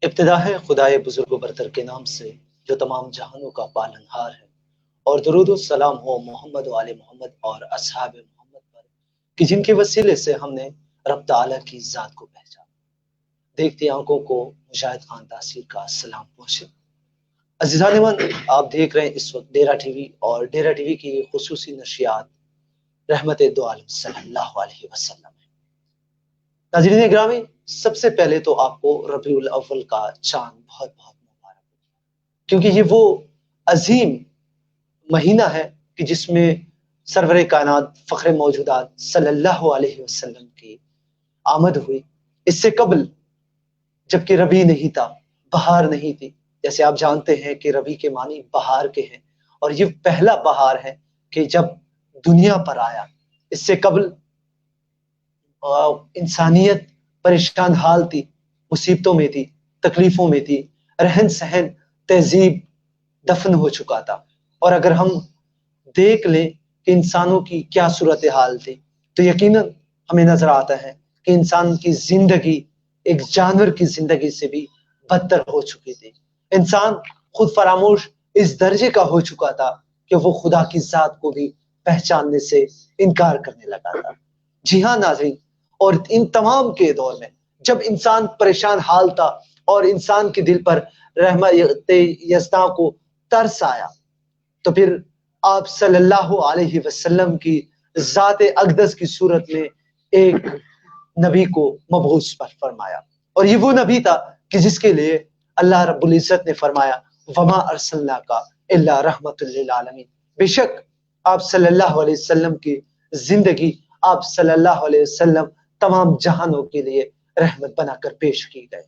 ابتدا ہے خدائے بزرگ و برتر کے نام سے جو تمام جہانوں کا پالنہار ہے، اور درود و سلام ہو محمد و آل محمد اور اصحاب محمد پر کہ جن کے وسیلے سے ہم نے رب تعالیٰ کی ذات کو پہچانا۔ دیکھتی آنکھوں کو مشاہد خان تاثیر کا سلام پہنچے۔ عزیزان من، آپ دیکھ رہے ہیں اس وقت ڈیرا ٹی وی، اور ڈیرا ٹی وی کی یہ خصوصی نشریات رحمت دو عالم صلی اللہ علیہ وسلم ہے۔ ناظرین گرامی، سب سے پہلے تو آپ کو ربیع الاول کا چاند بہت بہت مبارک ہو، کیونکہ یہ وہ عظیم مہینہ ہے کہ جس میں سرور کائنات فخر موجودات صلی اللہ علیہ وسلم کی آمد ہوئی۔ اس سے قبل جبکہ ربیع نہیں تھا، بہار نہیں تھی، جیسے آپ جانتے ہیں کہ ربیع کے معنی بہار کے ہیں، اور یہ پہلا بہار ہے کہ جب دنیا پر آیا۔ اس سے قبل انسانیت پریشان حال تھی، مصیبتوں میں تھی، تکلیفوں میں تھی، رہن سہن تہذیب دفن ہو چکا تھا۔ اور اگر ہم دیکھ لیں کہ انسانوں کی کیا صورتحال تھی تو یقیناً ہمیں نظر آتا ہے کہ انسان کی زندگی ایک جانور کی زندگی سے بھی بدتر ہو چکی تھی۔ انسان خود فراموش اس درجے کا ہو چکا تھا کہ وہ خدا کی ذات کو بھی پہچاننے سے انکار کرنے لگا تھا۔ جی ہاں ناظرین، اور ان تمام کے دور میں جب انسان پریشان حال تھا اور انسان کے دل پر رحمت یزداں کو ترس آیا، تو پھر آپ صلی اللہ علیہ وسلم کی ذات اقدس کی صورت میں ایک نبی کو مبعوث فرمایا، اور یہ وہ نبی تھا کہ جس کے لیے اللہ رب العزت نے فرمایا وما ارسلناک الا رحمت للعالمین۔ بے شک آپ صلی اللہ علیہ وسلم کی زندگی، آپ صلی اللہ علیہ وسلم تمام جہانوں کے لیے رحمت بنا کر پیش کی گئے۔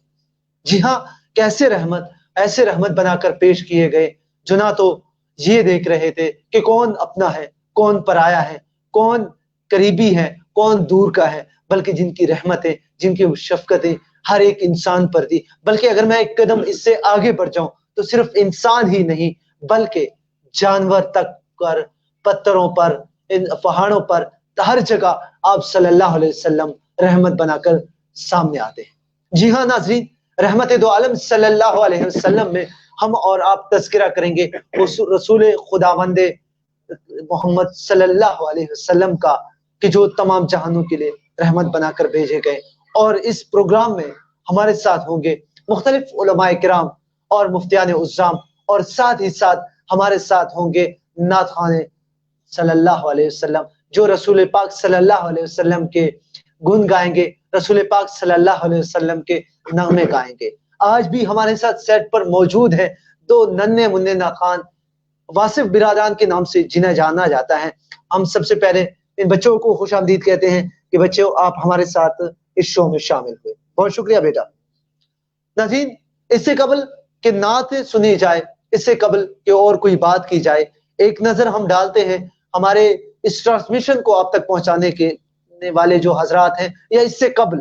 جی ہاں، کیسے رحمت؟ ایسے رحمت بنا کر پیش کیے گئے جو نہ تو یہ دیکھ رہے تھے کہ کون اپنا ہے، کون پرایا ہے، کون قریبی ہے، کون دور کا ہے، بلکہ جن کی رحمتیں، جن کی شفقتیں ہر ایک انسان پر تھی۔ بلکہ اگر میں ایک قدم اس سے آگے بڑھ جاؤں تو صرف انسان ہی نہیں بلکہ جانور تک پر، پتھروں پر، ان پہاڑوں پر، ہر جگہ آپ صلی اللہ علیہ وسلم رحمت بنا کر سامنے آتے ہیں۔ جی ہاں ناظرین، رحمت دو عالم صلی اللہ علیہ وسلم میں ہم اور آپ تذکرہ کریں گے رسول خداوند محمد صلی اللہ علیہ وسلم کا، کہ جو تمام جہانوں کے لیے رحمت بنا کر بھیجے گئے۔ اور اس پروگرام میں ہمارے ساتھ ہوں گے مختلف علماء کرام اور مفتیان عظام، اور ساتھ ہی ساتھ ہمارے ساتھ ہوں گے نعت خوان صلی اللہ علیہ وسلم، جو رسول پاک صلی اللہ علیہ وسلم کے گن گائیں گے، رسول پاک صلی اللہ علیہ وسلم کے نغمے گائیں گے۔ آج بھی ہمارے ساتھ سیٹ پر موجود ہیں دو ننھے منھے ناخوان، واصف برادران کے نام سے جنہیں جانا جاتا ہے۔ ہم سب سے پہلے ان بچوں کو خوش آمدید کہتے ہیں کہ بچوں آپ ہمارے ساتھ اس شو میں شامل ہوئے، بہت شکریہ بیٹا۔ ناظرین، اس سے قبل کہ نعت سنی جائے، اس سے قبل کہ اور کوئی بات کی جائے، ایک نظر ہم ڈالتے ہیں ہمارے اس ٹرانسمیشن کو آپ تک پہنچانے کے والے جو حضرات ہیں، یا اس سے قبل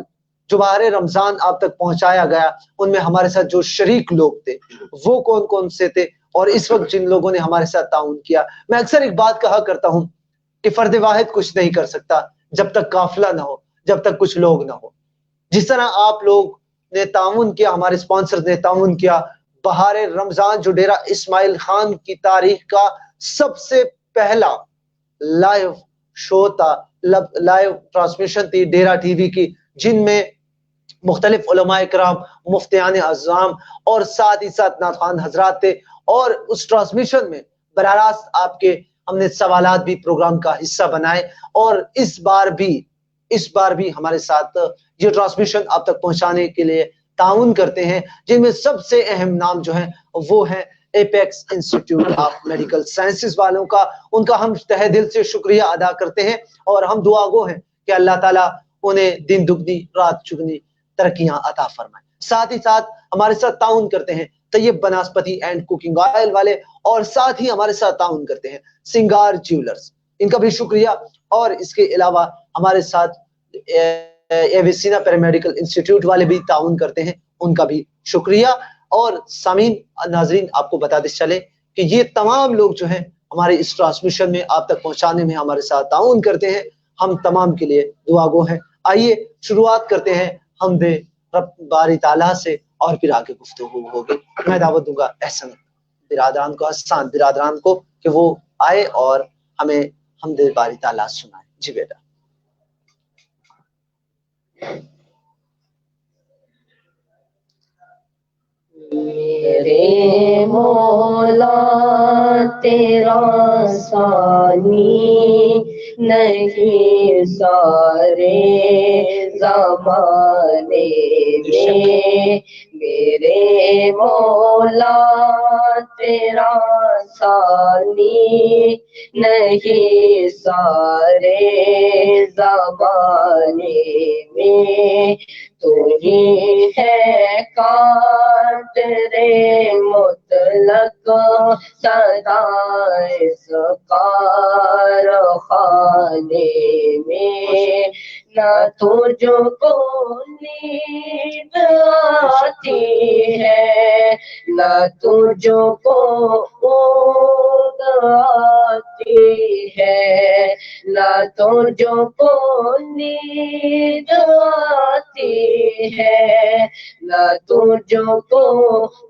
جو باہر رمضان آپ تک پہنچایا گیا، ان میں ہمارے ساتھ جو شریک لوگ تھے وہ کون کون سے تھے، اور اس وقت جن لوگوں نے ہمارے ساتھ تعاون کیا۔ میں اکثر ایک بات کہا کرتا ہوں کہ فرد واحد کچھ نہیں کر سکتا جب تک قافلہ نہ ہو، جب تک کچھ لوگ نہ ہو۔ جس طرح آپ لوگ نے تعاون کیا، ہمارے سپانسرز نے تعاون کیا، بہار رمضان جو ڈیرہ اسماعیل خان کی تاریخ کا سب سے پہلا لائیو شو تھا، لائیو ٹرانسمیشن تھی ڈیرہ ٹی وی کی، جن میں مختلف علماء کرام، مفتیان اعظام اور ساتھ ہی ساتھ نعت خوان حضرات تھے، اور اس ٹرانسمیشن میں براہ راست آپ کے ہم نے سوالات بھی پروگرام کا حصہ بنائے، اور اس بار بھی ہمارے ساتھ یہ ٹرانسمیشن آپ تک پہنچانے کے لیے تعاون کرتے ہیں، جن میں سب سے اہم نام جو ہیں وہ ہیں apex institute of medical sciences والوں کا۔ ان کا ہم تہ دل سے شکریہ ادا کرتے ہیں، اور ہم دعا گو ہیں کہ اللہ تعالیٰ انہیں دن دگنی رات چگنی ترقیاں عطا فرمائے۔ ساتھ ہی ساتھ ہمارے ساتھ تعاون کرتے ہیں طیب بناسپتی اینڈ کوکنگ آئل والے، اور ساتھ ہی ہمارے ساتھ تعاون کرتے ہیں سنگار جیولرز، ان کا بھی شکریہ۔ اور اس کے علاوہ ہمارے ساتھ ایویسینا پیرامیڈیکل انسٹیٹیوٹ والے بھی تعاون کرتے ہیں، ان کا بھی شکریہ۔ اور سامعین، ناظرین، آپ کو بتاتے چلے کہ یہ تمام لوگ جو ہیں ہمارے اس ٹرانسمیشن میں آپ تک پہنچانے میں ہمارے ساتھ تعاون کرتے ہیں، ہم تمام کے لیے دعا گو ہیں۔ آئیے شروعات کرتے ہیں حمد رب باری تعالیٰ سے، اور پھر آگے گفتگو ہوگی. میں دعوت دوں گا احسن برادران کو، حسان برادران کو کہ وہ آئے اور ہمیں حمد باری تعالیٰ سنائے. جی بیٹا. میرے مولا تیرا ثانی نہیں سارے زمانے میں، میرے مولا تیرا ثانی نہیں سارے زمانے میں، تو ہی ہے قادر مطلق سدا اس کارخانے میں، نہ تجھ کو نیند آتی ہے نہ تجھ کو اونگ آتی ہے، نہ تجھ کو نیند آتی ہے، نہ تجھ کو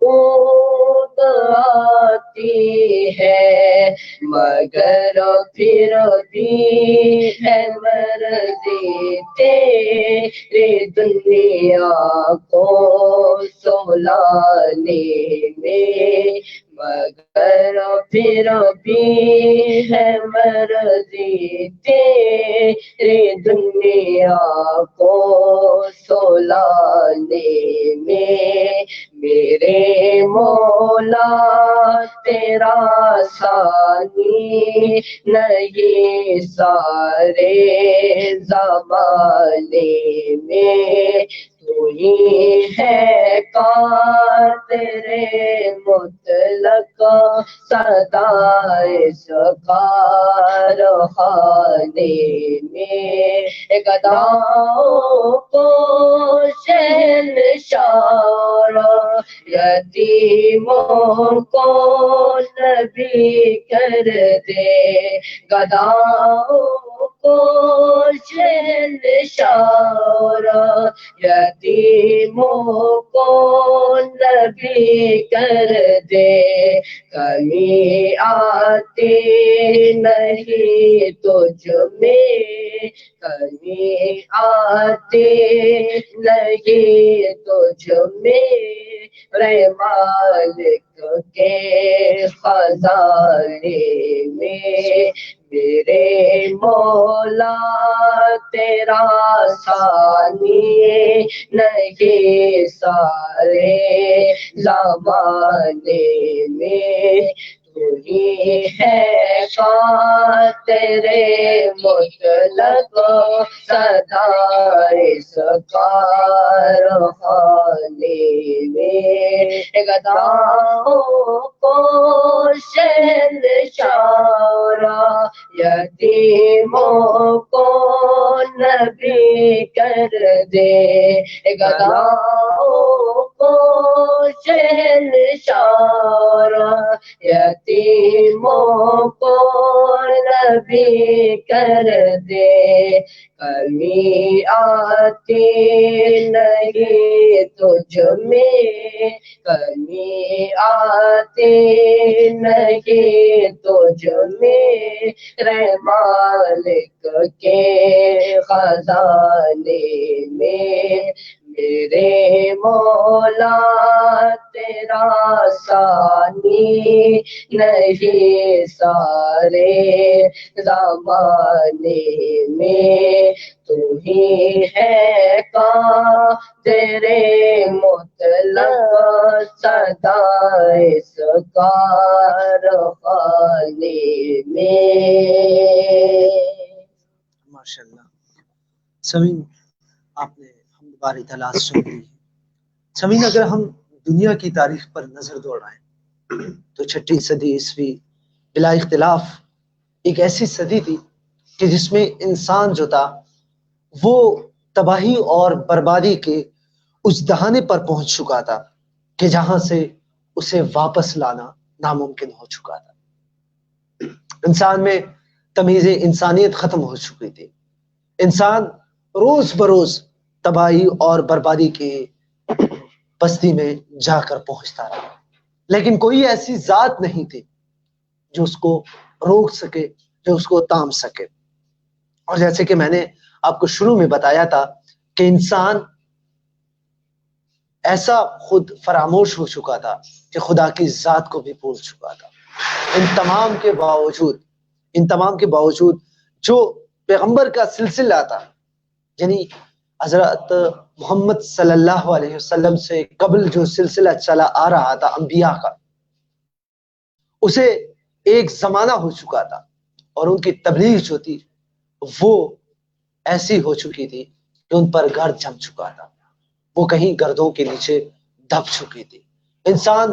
اونگ آتی ہے، مگر پھر بھی ہے مرضی تیری دنیا کو سلانے میں، مگر پھر بھی ہے مرضی تیری دنیا کو سلانے میں، میرے مولا تیرا ثانی نہیں سارے زمانے میں، تو ہی ہے قادر مطلق سدا اس کارخانے میں، گداؤں کو شہنشاہ یتیموں کو نبی کر دے، گداؤں کو شہنشاہ یتیموں کو نبی کر دے، کمی آتی نہیں تجھ میں، کمی آتی نہیں تجھ میں، رے مالک کے خزانے میں، میرے مولا تیرا ثانی نہیں سارے زمانے میں، تو ہی ہے قادر مطلق سدا اس کارخانے میں، گداؤں کو شہنشاہ یتیموں کو نبی کر دے، گداؤں کو شہنشاہ یتیموں کو نبی کر دے، کمی آتی نہیں تجھ میں، کمی آتی نہیں تجھ میں، رے مالک کے خزانے میں، میرے مولا تیرا ثانی نہیں سارے زمانے میں، تو ہی ہے قادر مطلق سدا اس کارخانے میں. ماشاءاللہ. سمین آپ نے حمد باری تعالیٰ سن لی. سمین اگر ہم دنیا کی تاریخ پر نظر دوڑائیں تو 6 صدی عیسوی بلا اختلاف ایک ایسی صدی تھی کہ جس میں انسان جو تھا وہ تباہی اور بربادی کے اس دہانے پر پہنچ چکا تھا کہ جہاں سے اسے واپس لانا ناممکن ہو چکا تھا. انسان میں تمیز انسانیت ختم ہو چکی تھی. انسان روز بروز تباہی اور بربادی کے بستی میں جا کر پہنچتا رہا، لیکن کوئی ایسی ذات نہیں تھی جو اس کو روک سکے، جو اس کو تام سکے۔ اور جیسے کہ میں نے آپ کو شروع میں بتایا تھا کہ انسان ایسا خود فراموش ہو چکا تھا کہ خدا کی ذات کو بھی بھول چکا تھا۔ ان تمام کے باوجود جو پیغمبر کا سلسلہ تھا، یعنی حضرت محمد صلی اللہ علیہ وسلم سے قبل جو سلسلہ چلا آ رہا تھا انبیاء کا، اسے ایک زمانہ ہو چکا تھا، اور ان کی تبلیغ جو تھی وہ ایسی ہو چکی تھی کہ ان پر گرد جم چکا تھا، وہ کہیں گردوں کے نیچے دب چکی تھی۔ انسان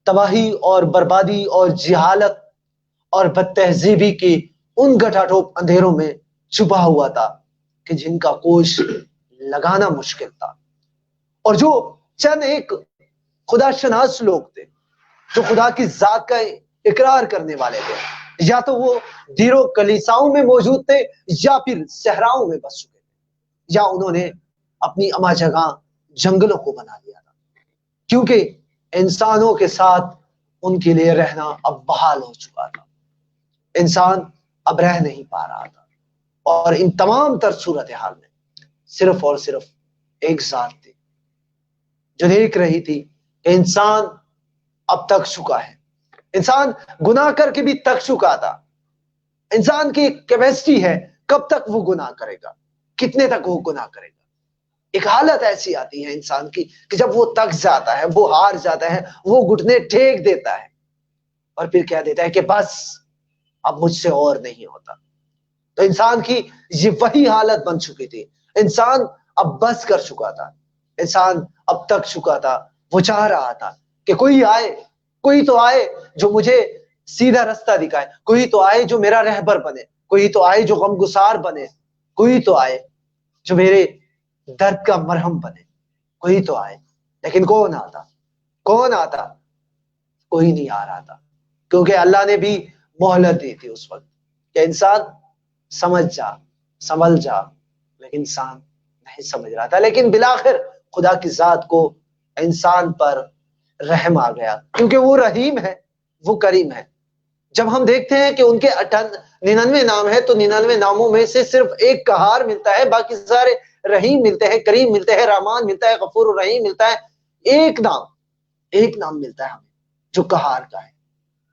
تباہی اور بربادی اور جہالت اور بد تہذیبی کی ان گٹھاٹوپ اندھیروں میں چھپا ہوا تھا کہ جن کا کوش لگانا مشکل تھا، اور جو چند ایک خدا شناس لوگ تھے جو خدا کی ذات کا اقرار کرنے والے تھے، یا تو وہ دیروں کلیساؤں میں موجود تھے یا پھر صحراؤں میں بس چکے تھے، یا انہوں نے اپنی اما جگہ جنگلوں کو بنا لیا تھا، کیونکہ انسانوں کے ساتھ ان کے لیے رہنا اب بحال ہو چکا تھا۔ انسان اب رہ نہیں پا رہا تھا، اور ان تمام تر صورتحال میں صرف اور صرف ایک ذات تھی جو دیکھ رہی تھی کہ انسان اب تک چکا ہے، انسان گناہ کر کے بھی تک چکا تھا۔ انسان کی کیپیسٹی ہے، کب تک وہ گناہ کرے گا، کتنے تک وہ گناہ کرے گا۔ ایک حالت ایسی آتی ہے انسان کی کہ جب وہ تک جاتا ہے، وہ ہار جاتا ہے، وہ گھٹنے ٹیک دیتا ہے اور پھر کہہ دیتا ہے کہ بس اب مجھ سے اور نہیں ہوتا۔ تو انسان کی یہ وہی حالت بن چکی تھی، انسان اب بس کر چکا تھا، انسان اب تک چکا تھا، وہ چاہ رہا تھا کہ کوئی آئے، کوئی تو آئے جو مجھے سیدھا رستہ دکھائے، کوئی تو آئے جو میرا رہبر بنے، کوئی تو آئے جو غم گسار بنے، کوئی تو آئے جو میرے درد کا مرہم بنے، کوئی تو آئے۔ لیکن کون آتا؟ کون آتا؟ کوئی نہیں آ رہا تھا، کیونکہ اللہ نے بھی مہلت دی تھی اس وقت کہ انسان سمجھ جا، سنبھل جا، لیکن انسان نہیں سمجھ رہا تھا۔ لیکن بالآخر خدا کی ذات کو انسان پر رحم آ گیا، کیونکہ وہ رحیم ہے، وہ کریم ہے۔ جب ہم دیکھتے ہیں کہ ان کے 99 نام ہے تو 99 ناموں میں سے صرف ایک قہار ملتا ہے، باقی سارے رحیم ملتے ہیں، کریم ملتے ہیں، رحمان ملتا ہے، غفور الرحیم ملتا ہے۔ ایک نام ملتا ہے ہمیں جو قہار کا ہے۔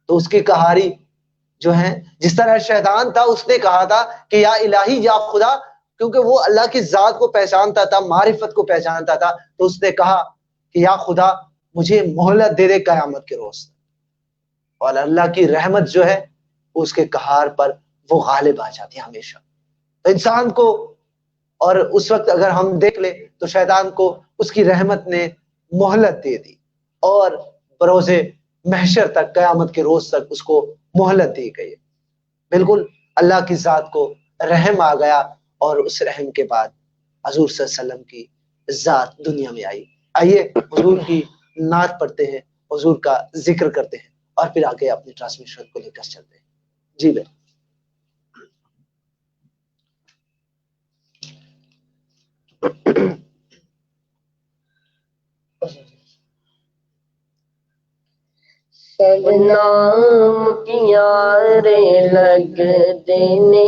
تو اس کی قہاری جو ہے، جس طرح شیطان تھا، اس نے کہا تھا کہ یا الہی، یا خدا، کیونکہ وہ اللہ کی ذات کو پہچانتا تھا، معرفت کو پہچانتا تھا، تو اس نے کہا کہ یا خدا مجھے مہلت دے دے قیامت کے روز۔ اور اللہ کی رحمت جو ہے اس کے قہار پر وہ غالب آ جاتی ہے ہمیشہ۔ تو انسان کو، اور اس وقت اگر ہم دیکھ لیں تو شیطان کو اس کی رحمت نے مہلت دے دی، اور بروز محشر تک، قیامت کے روز تک اس کو مہلت دی گئی۔ بالکل اللہ کی ذات کو رحم آ گیا، اور اس رحم کے بعد حضور صلی اللہ علیہ وسلم کی ذات دنیا میں آئی۔ آئیے حضور کی نعت پڑھتے ہیں، حضور کا ذکر کرتے ہیں، اور پھر آگے اپنی ٹرانسمیشن کو لے کر چلتے ہیں۔ جی بھائی۔ سب نام پیارے لگ دینے،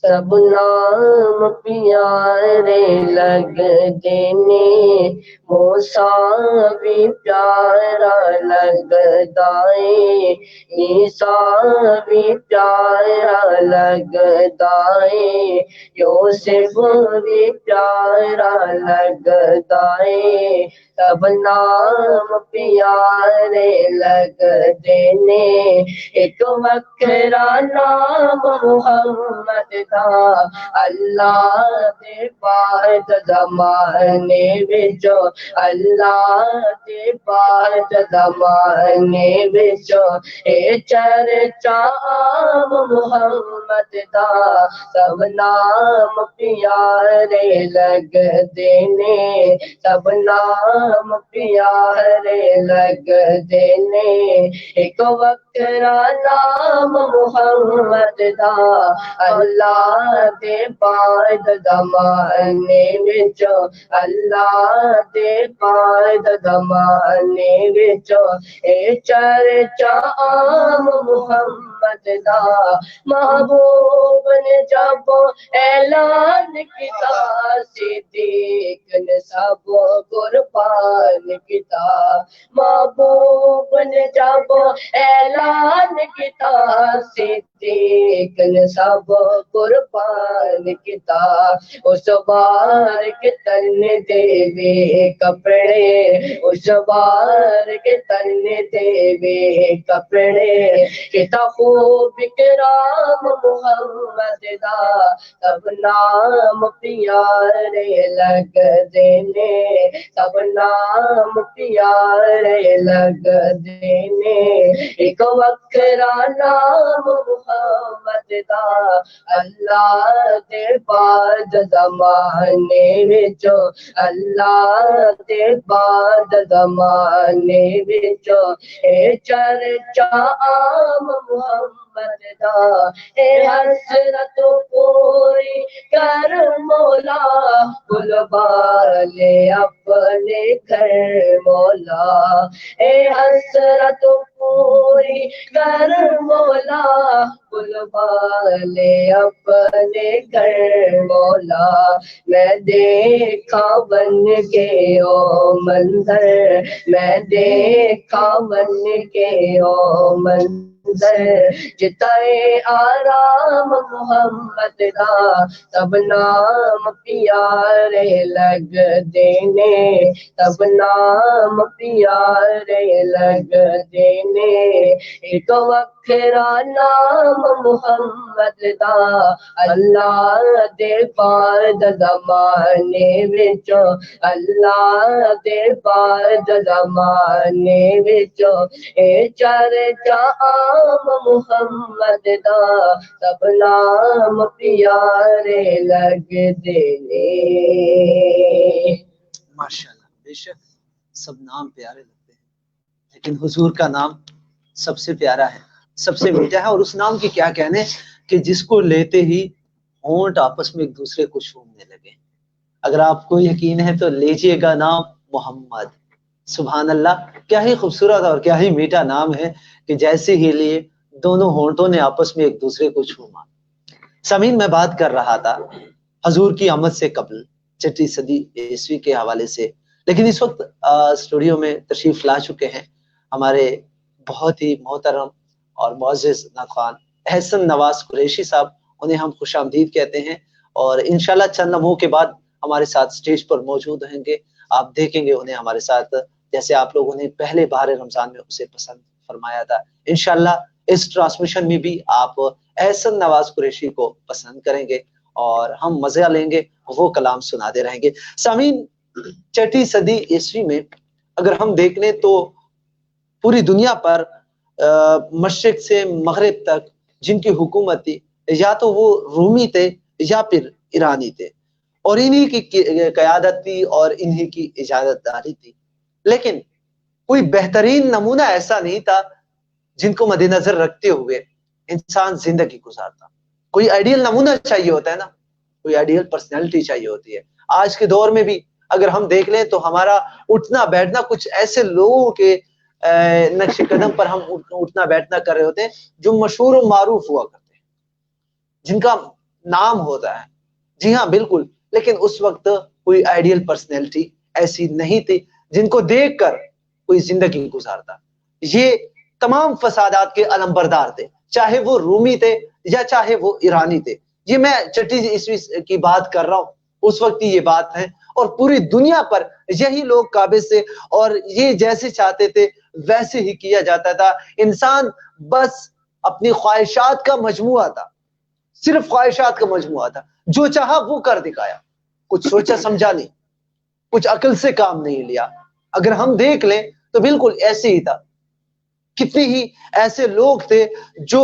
سب نام پیارے لگ دینے، موسیٰ بھی پیارا لگتا ہے، عیسیٰ بھی پیارا لگتا ہے، یوسف بھی پیارا لگتا ہے، سب نام پیارے لگ دینے۔ ایک وکرا نام محمد تھا، اللہ دے پاک زمانے وچ، اللہ دے پاک زمانے وچ، اے چرچا عام محمد دا، سب نام پیارے لگ دینے، سب نام پیارے لگ دینے۔ ایک وکرا نام محمد دا، اللہ اللہ دے بعد زمانے وچ اللہ دے بعد زمانے وچ اے چرچا عام محمد دا محبوب نے جب اعلان کیتا صدیق نے سب قربان کیتا محبوب نے جب اعلان کیتا صدیق نے سب قربان کیتا اس بار کے تن دے کپڑے اس بار کے تن دے کپڑے کتا خوب کرام محمد دا سب نام پیارے لگ دینے سب نام پیارے لگ دینے ایک وکرا نام محمد دا اللہ دے بعد زمانے وچ اللہ دے بعد زمانے وچ اے چرچا عام محمد دا اے حسرت پوری کر مولا بلوا لے اپنے گھر مولا اے حسرت پوری کر مولا بلوا لے اپنے گھر مولا میں دیکھا بن کے او منظر میں دیکھا بن کے او منظر جتائے آرام محمد دا سب نام پیارے لگ دینے سب نام پیارے لگ دینے ایک وکھرا نام محمد دا اللہ دے بعد زمانے وچ اللہ دے بعد زمانے وچ اے چرچا عام محمد دا سب نام پیارے لگ دینے ماشاءاللہ بے شک سب نام پیارے لگتے ہیں لیکن حضور کا نام سب سے پیارا ہے سب سے میٹھا ہے اور اس نام کی کیا کہنے کہ جس کو لیتے ہی ہونٹ آپس میں ایک دوسرے کو چومنے لگے اگر آپ کو یقین ہے تو لیجئے گا نام محمد سبحان اللہ کیا ہی خوبصورت اور کیا ہی میٹھا نام ہے کہ جیسے ہی لیے دونوں ہونٹوں نے آپس میں ایک دوسرے کو چوما سامعین میں بات کر رہا تھا حضور کی آمد سے قبل چھٹی صدی عیسوی کے حوالے سے لیکن اس وقت اسٹوڈیو میں تشریف لا چکے ہیں ہمارے بہت ہی محترم اور معزز ناخوان احسن نواز قریشی صاحب انہیں ہم خوش آمدید کہتے ہیں اور انشاءاللہ چند لمحوں کے بعد ہمارے ساتھ سٹیج پر موجود رہیں گے آپ دیکھیں گے انہیں ہمارے ساتھ جیسے آپ لوگوں نے پہلے بہار رمضان میں اسے پسند فرمایا تھا انشاءاللہ اس ٹرانسمیشن میں بھی آپ احسن نواز قریشی کو پسند کریں گے اور ہم مزہ لیں گے وہ کلام سناتے رہیں گے سامعین چھٹی صدی عیسوی میں اگر ہم دیکھ لیں تو پوری دنیا پر مشرق سے مغرب تک جن کی حکومت تھی یا تو وہ رومی تھے یا پھر ایرانی تھے اور انہی کی قیادت تھی اور انہی کی اجازت داری تھی لیکن کوئی بہترین نمونہ ایسا نہیں تھا جن کو مد نظر رکھتے ہوئے انسان زندگی گزارتا کوئی آئیڈیل نمونہ چاہیے ہوتا ہے نا کوئی آئیڈیل پرسنالٹی چاہیے ہوتی ہے آج کے دور میں بھی اگر ہم دیکھ لیں تو ہمارا اٹھنا بیٹھنا کچھ ایسے لوگوں کے نقش قدم پر ہم اٹھنا بیٹھنا کر رہے ہوتے ہیں جو مشہور و معروف ہوا کرتے ہیں جن کا نام ہوتا ہے جی ہاں بالکل لیکن اس وقت کوئی آئیڈیل پرسنالٹی ایسی نہیں تھی جن کو دیکھ کر کوئی زندگی گزارتا یہ تمام فسادات کے علمبردار تھے چاہے وہ رومی تھے یا چاہے وہ ایرانی تھے یہ میں چھٹی عیسوی کی بات کر رہا ہوں اس وقت کی یہ بات ہے اور پوری دنیا پر یہی لوگ قابض تھے اور یہ جیسے چاہتے تھے ویسے ہی کیا جاتا تھا انسان بس اپنی خواہشات کا مجموعہ تھا صرف خواہشات کا مجموعہ تھا جو چاہا وہ کر دکھایا کچھ سوچا سمجھا نہیں کچھ عقل سے کام نہیں لیا اگر ہم دیکھ لیں تو بالکل ایسے ہی تھا کتنی ہی ایسے لوگ تھے جو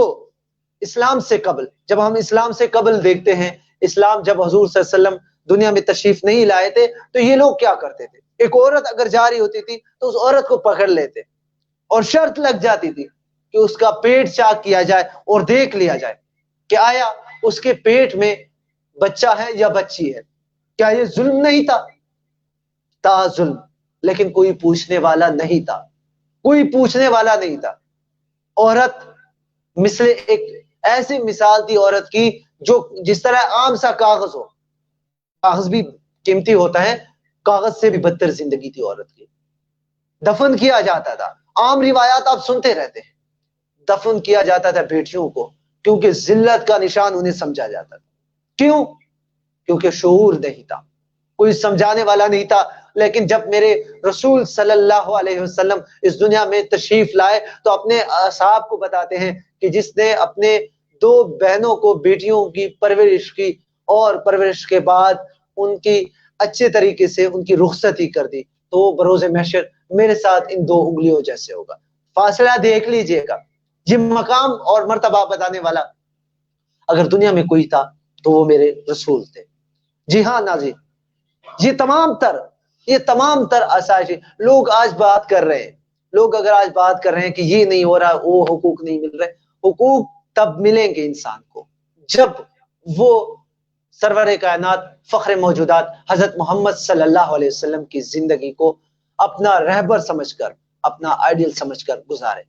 اسلام سے قبل جب ہم اسلام سے قبل دیکھتے ہیں اسلام جب حضور صلی اللہ علیہ وسلم دنیا میں تشریف نہیں لائے تھے تو یہ لوگ کیا کرتے تھے ایک عورت اگر جا رہی ہوتی تھی تو اس عورت کو پکڑ لیتے اور شرط لگ جاتی تھی کہ اس کا پیٹ چاک کیا جائے اور دیکھ لیا جائے کہ آیا اس کے پیٹ میں بچہ ہے یا بچی ہے، کیا یہ ظلم نہیں تھا؟ تھا ظلم، لیکن کوئی پوچھنے والا نہیں تھا، کوئی پوچھنے والا نہیں تھا۔ عورت مثل ایک ایسی مثال تھی عورت کی جو جس طرح عام سا کاغذ ہو، کاغذ بھی قیمتی ہوتا ہے، کاغذ سے بھی بدتر زندگی تھی عورت کی۔ دفن کیا جاتا تھا، عام روایات آپ سنتے رہتے ہیں، دفن کیا جاتا تھا بیٹیوں کو، کیونکہ ذلت کا نشان انہیں سمجھا جاتا تھا۔ کیوں؟ کیونکہ شعور نہیں تھا، کوئی سمجھانے والا نہیں تھا۔ لیکن جب میرے رسول صلی اللہ علیہ وسلم اس دنیا میں تشریف لائے تو اپنے اصحاب کو بتاتے ہیں کہ جس نے اپنے دو بہنوں کو بیٹیوں کی پرورش کی اور پرورش کے بعد ان کی اچھے طریقے سے ان کی رخصتی کر دی تو وہ بروز محشر میرے ساتھ ان دو انگلیوں جیسے ہوگا۔ فاصلہ دیکھ لیجئے گا، یہ مقام اور مرتبہ بتانے والا اگر دنیا میں کوئی تھا تو وہ میرے رسول تھے۔ جی ہاں ناظرین، یہ تمام تر آسائش لوگ آج بات کر رہے ہیں، لوگ اگر آج بات کر رہے ہیں کہ یہ نہیں ہو رہا، وہ حقوق نہیں مل رہے، حقوق تب ملیں گے انسان کو جب وہ سرور کائنات فخر موجودات حضرت محمد صلی اللہ علیہ وسلم کی زندگی کو اپنا رہبر سمجھ کر، اپنا آئیڈیل سمجھ کر گزارے۔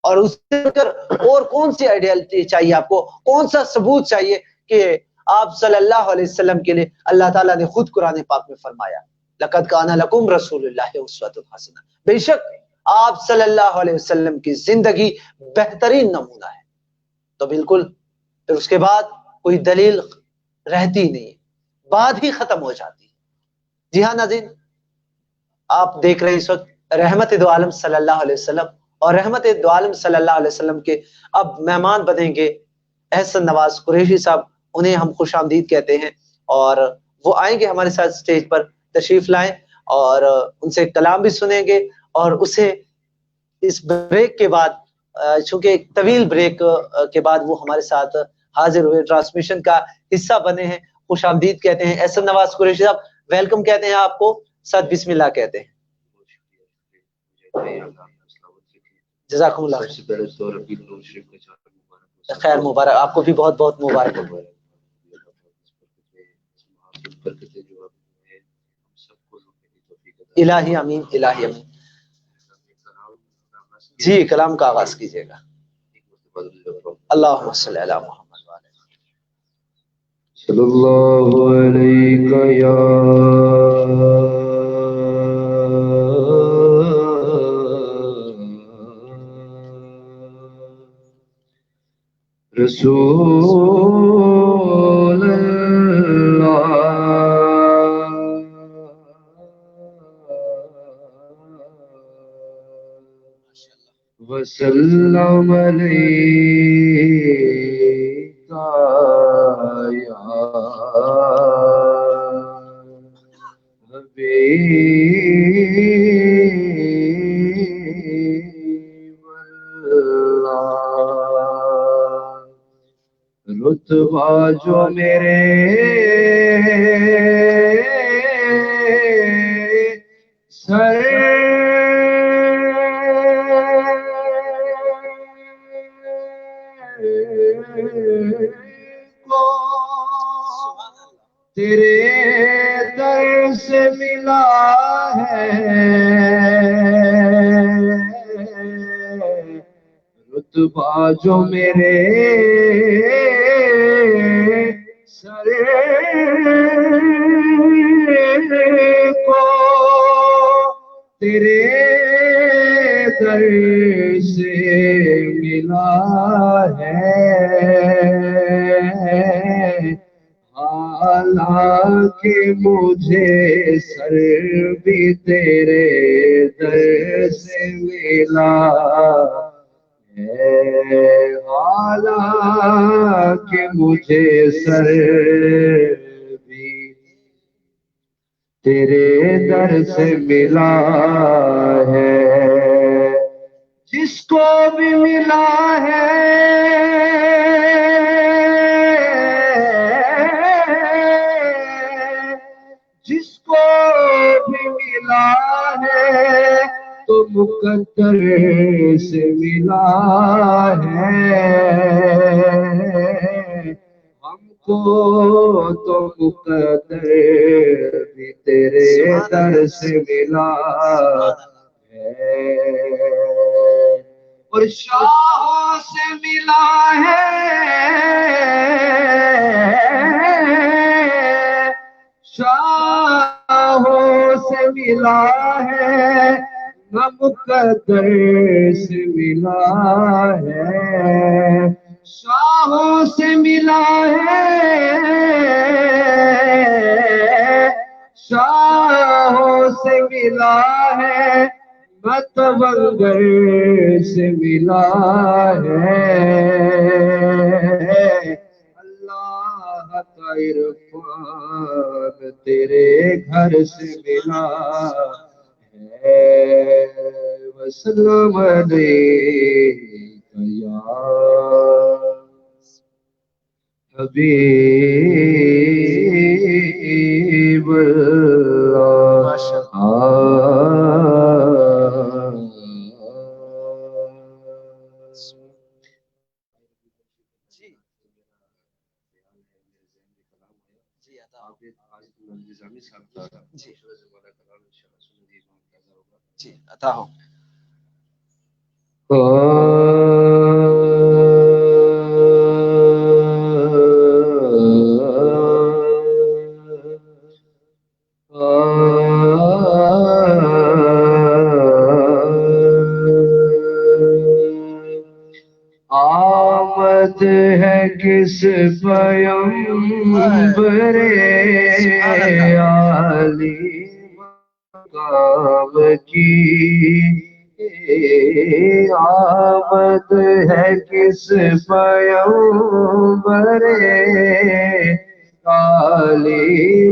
اور اس سے کر اور کون سی آئیڈیلٹی چاہیے آپ کو، کون سا ثبوت چاہیے کہ آپ صلی اللہ علیہ وسلم کے لیے اللہ تعالیٰ نے خود قرآن پاک میں فرمایا لَقَدْ كَانَ لَكُمْ رَسُولُ اللَّهِ أُسْوَةٌ حَسَنَةٌ، بے شک آپ صلی اللہ علیہ وسلم کی زندگی بہترین نمونہ ہے۔ تو بالکل پھر اس کے بعد کوئی دلیل رہتی نہیں، بات ہی ختم ہو جاتی ہے۔ جی ہاں ناظرین، آپ دیکھ رہے ہیں اس وقت رحمت دو عالم صلی اللہ علیہ وسلم، اور رحمت دو عالم صلی اللہ علیہ وسلم کے اب مہمان بنیں گے احسن نواز قریشی صاحب، انہیں ہم خوش آمدید کہتے ہیں، اور وہ آئیں گے ہمارے ساتھ سٹیج پر، تشریف لائیں اور ان سے کلام بھی سنیں گے۔ اور اسے اس بریک کے بعد، چونکہ ایک طویل بریک کے بعد وہ ہمارے ساتھ حاضر ہوئے، ٹرانسمیشن کا حصہ بنے ہیں، خوش آمدید کہتے ہیں۔ احسن نواز قریشی صاحب ویلکم کہتے ہیں آپ کو، ساتھ بسم اللہ کہتے ہیں۔ جزاکم اللہ خیر، مبارک آپ کو بھی، بہت بہت مبارک ہو۔ الہی امین، الہی امین۔ جی کلام کا آغاز کیجیے گا۔ اللہم صلی علی محمد صلی اللہ علیہ یا رسول اللہ وسلم علیک یا حبیب اللہ، رتبہ جو میرے سر کو تیرے در سے ملا ہے، رتبہ جو میرے سر کو تیرے در سے ملا ہے، حالانکہ مجھے سر بھی تیرے در سے ملا ہے، حالانکہ مجھے سر بھی تیرے در سے ملا ہے، جس کو بھی ملا ہے جس کو بھی ملا ہے تو مقدر سے ملا ہے، کو تو مقدر بھی تیرے در سے ملا ہے، اور شاہوں سے ملا ہے، شاہوں سے ملا ہے، نہ مقدر سے ملا ہے، شاہوں سے ملا ہے، شاہوں سے ملا ہے، متوگر سے ملا ہے، اللہ کا عرفان تیرے گھر سے ملا ہے، وسلم علیک یا حبیب جی عطا ہو. آمد ہے کس پیمبر عالی مقام کی، آمد ہے کس پیمبر عالی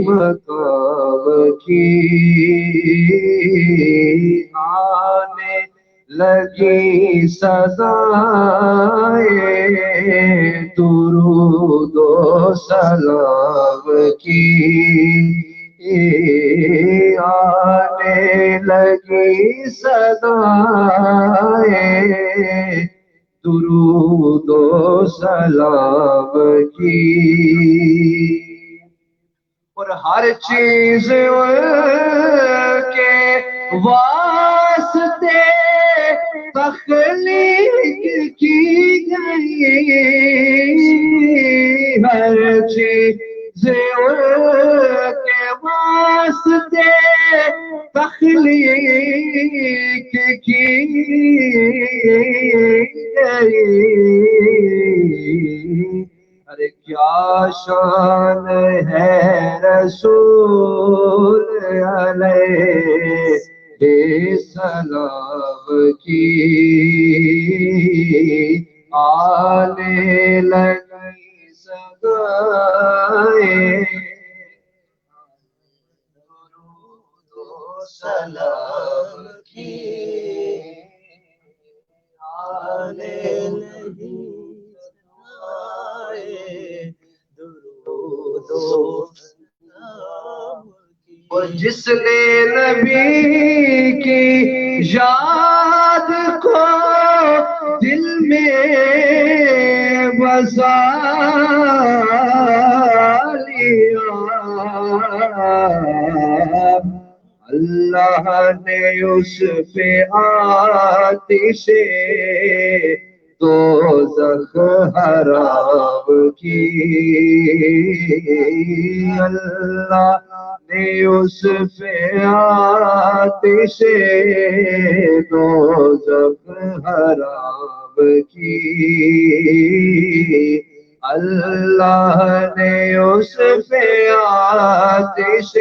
مقام کی، آنے لگی صدائے درود و سلام کی، آنے لگی صدائے درود و سلام کی، اور ہر چیز کے واسطے تخلیق کی گئی، ہر چیز کے واسطے تخلیق کی گئی، ارے کیا شان ہے رسول علیہ السلام کی، آنے لگی صدائے درود و سلام کی، آنے لگی درود و سلام کی، اور جس نے نبی کی یاد کو دل میں بسا لیا، اللہ نے اس پہ آتش دوزخ حرام کی، اللہ نے اس پہ آتش دوزخ حرام کی، اللہ نے اس پہ آتش،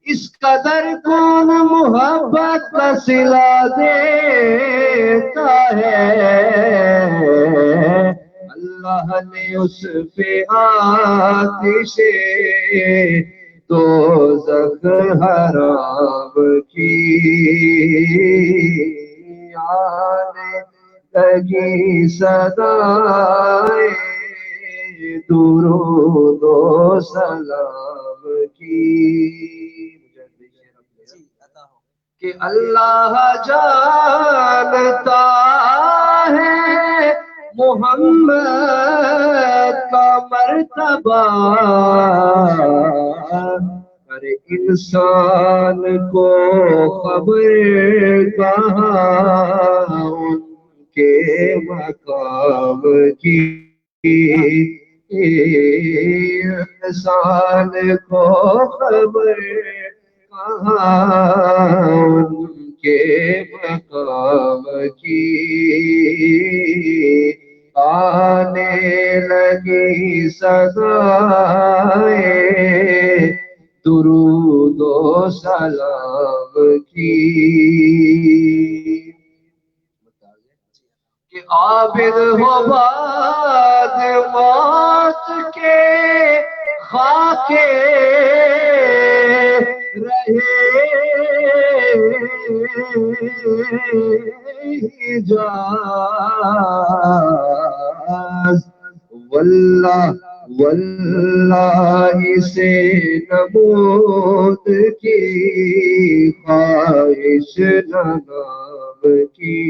اس قدر کون محبت کا صلہ دیتا ہے، اللہ نے اس پہ آتش دوزخ حرام کی، آنے لگی صدائے درود و سلام کی، کہ اللہ جانتا ہے محمد کا مرتبہ ہر انسان کو خبر کہاں ان کے مقام کی انسان کو خبر کہاں ان کے مقام کی آنے لگی سزائیں درود و سلام کی کہ عابد ہو بعد موت کے خاک رہے حجاز واللہ واللہ سے نمود کی خواہش نام کی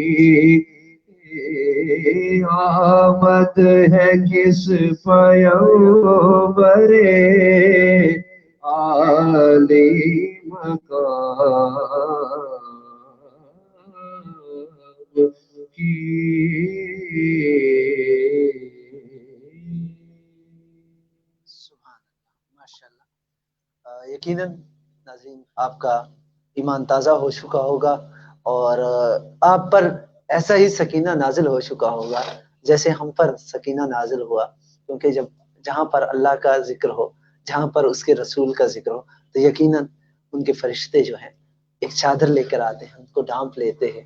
آمد ہے کس پیغمبر عالی مقام کی یقیناً ناظرین آپ کا ایمان تازہ ہو چکا ہوگا اور آپ پر ایسا ہی سکینہ نازل ہو چکا ہوگا جیسے ہم پر سکینہ نازل ہوا، کیونکہ جہاں پر اللہ کا ذکر ہو، جہاں پر اس کے رسول کا ذکر ہو، تو یقیناً ان کے فرشتے جو ہیں ایک چادر لے کر آتے ہیں، ان کو ڈھانپ لیتے ہیں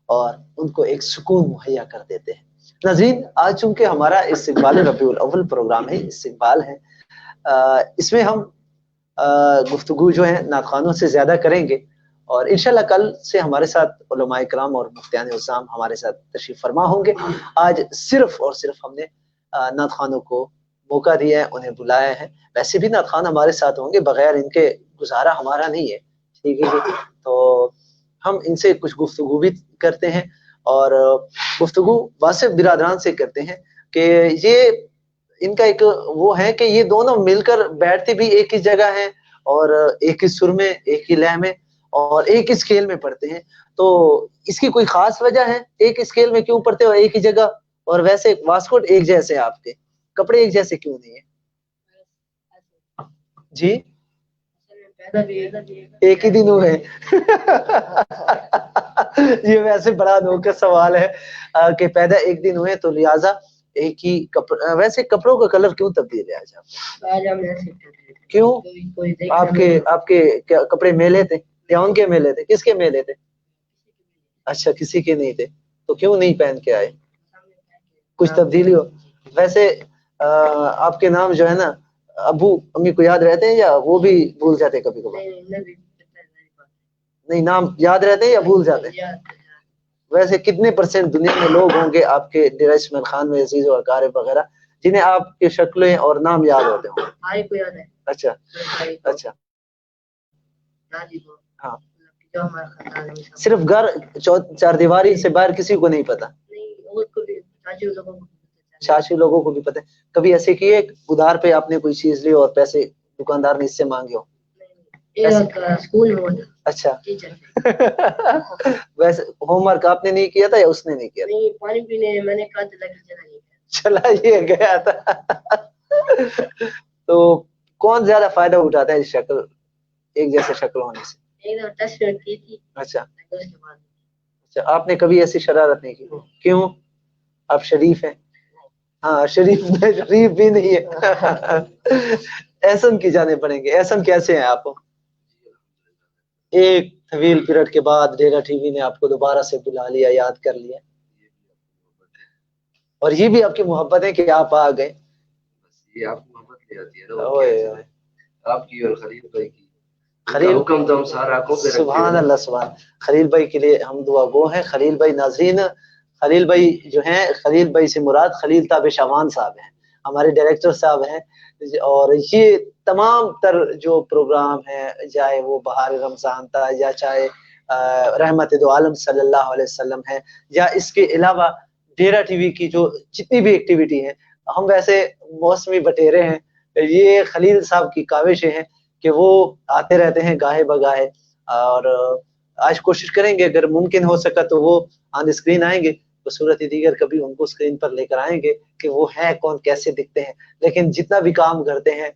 اور ان کو ایک سکون مہیا کر دیتے ہیں۔ ناظرین، آج چونکہ ہمارا استقبال ربیع الاول پروگرام ہے، استقبال ہے، اس میں ہم گفتگو جو ہے نعت خوانوں سے زیادہ کریں گے، اور انشاءاللہ کل سے ہمارے ساتھ علماء کرام اور مفتیان عظام ہمارے ساتھ تشریف فرما ہوں گے۔ آج صرف اور صرف ہم نے نعت خوانوں کو موقع دیا ہے، انہیں بلایا ہے۔ ویسے بھی نعت خوان ہمارے ساتھ ہوں گے، بغیر ان کے گزارا ہمارا نہیں ہے، ٹھیک ہے جی؟ تو ہم ان سے کچھ گفتگو بھی کرتے ہیں، اور گفتگو واسف برادران سے کرتے ہیں کہ یہ ان کا ایک وہ ہے کہ یہ دونوں مل کر بیٹھتے بھی ایک ہی جگہ ہیں، اور ایک ہی سر میں، ایک ہی لے میں، اور ایک ہی اسکیل میں پڑھتے ہیں۔ تو اس کی کوئی خاص وجہ ہے ایک اسکیل میں کیوں پڑھتے ہو ایک ہی جگہ؟ اور ویسے واسکٹ ایک جیسے، آپ کے کپڑے ایک جیسے کیوں نہیں ہیں جی؟ ایک ہی دن ہوئے یہ ویسے بڑا نوکر سوال ہے کہ پیدا ایک دن ہوئے تو لہٰذا ایک ہی کپڑا۔ ویسے کپڑوں کا کلر کیوں تبدیل ہے آج آپ؟ کیوں؟ آپ کے کپڑے میلے تھے یا ان کے میلے تھے؟ کس کے میلے تھے؟ اچھا، کسی کے نہیں تھے، تو کیوں نہیں پہن کے آئے؟ کچھ تبدیلی ہو؟ ویسے آپ کے نام جو ہے نا ابو امی کو یاد رہتے ہیں یا وہ بھی بھول جاتے ہیں کبھی کبھار؟ نہیں، نام یاد رہتے ہیں یا بھول جاتے ہیں؟ ویسے کتنے % دنیا میں لوگ ہوں گے آپ کے ڈیرہ اسماعیل خان میں، عزیز و اقارب وغیرہ، جنہیں آپ کے شکلیں اور نام یاد ہوتے ہوں؟ اچھا اچھا، ہاں، صرف گھر چار دیواری سے باہر کسی کو نہیں پتا؟ چاچو لوگوں کو بھی پتہ ہے۔ کبھی ایسے کیے ادھار پہ آپ نے کوئی چیز لی اور پیسے دکاندار نے اس سے مانگے ہو؟ اچھا ویسے ہوم ورک آپ نے نہیں کیا تھا یا اس نے نہیں کیا تھا؟ پانی پینے میں نے کہا چلا یہ گیا تھا تو کون زیادہ فائدہ اٹھاتا ہے اس شکل، ایک جیسے شکل ہونے سے؟ اچھا اچھا، آپ نے کبھی ایسی شرارت نہیں کی؟ کیوں؟ آپ شریف ہیں؟ ہاں، شریف بھی نہیں ہے احسن کی جانے پڑیں گے۔ احسن کیسے ہیں آپ؟ ایک طویل پیریڈ کے بعد ڈیرہ ٹی وی نے آپ کو دوبارہ سے بلا لیا، یاد کر لیا، اور یہ بھی آپ کی محبت ہے کہ آپ آ گئے؟ یہ آپ کو محبت لے آتی ہے نا، آپ کی اور خلیل بھائی کی خلیل حکم تو ہم سارا آنکھوں پہ رکھتے ہیں۔ سبحان اللہ، سبحان خلیل بھائی کے لیے ہم دعا گو ہیں۔ خلیل بھائی ناظرین، خلیل بھائی جو ہیں، خلیل بھائی سے مراد خلیل تاب شعبان صاحب ہیں، ہمارے ڈائریکٹر صاحب ہیں، اور یہ تمام تر جو پروگرام ہیں، چاہے وہ بہار رمضان تھا یا چاہے رحمت دو عالم صلی اللہ علیہ وسلم ہے، یا اس کے علاوہ ڈیرا ٹی وی کی جو جتنی بھی ایکٹیویٹی ہے، ہم ویسے موسمی بٹیرے ہیں، یہ خلیل صاحب کی کاوشیں ہیں کہ وہ آتے رہتے ہیں گاہے بگاہے، اور آج کوشش کریں گے اگر ممکن ہو سکا تو وہ آن اسکرین آئیں گے، بصورت دیگر کبھی ان کو اسکرین پر لے کر آئیں گے کہ وہ ہیں کون، کیسے دکھتے ہیں، لیکن جتنا بھی کام کرتے ہیں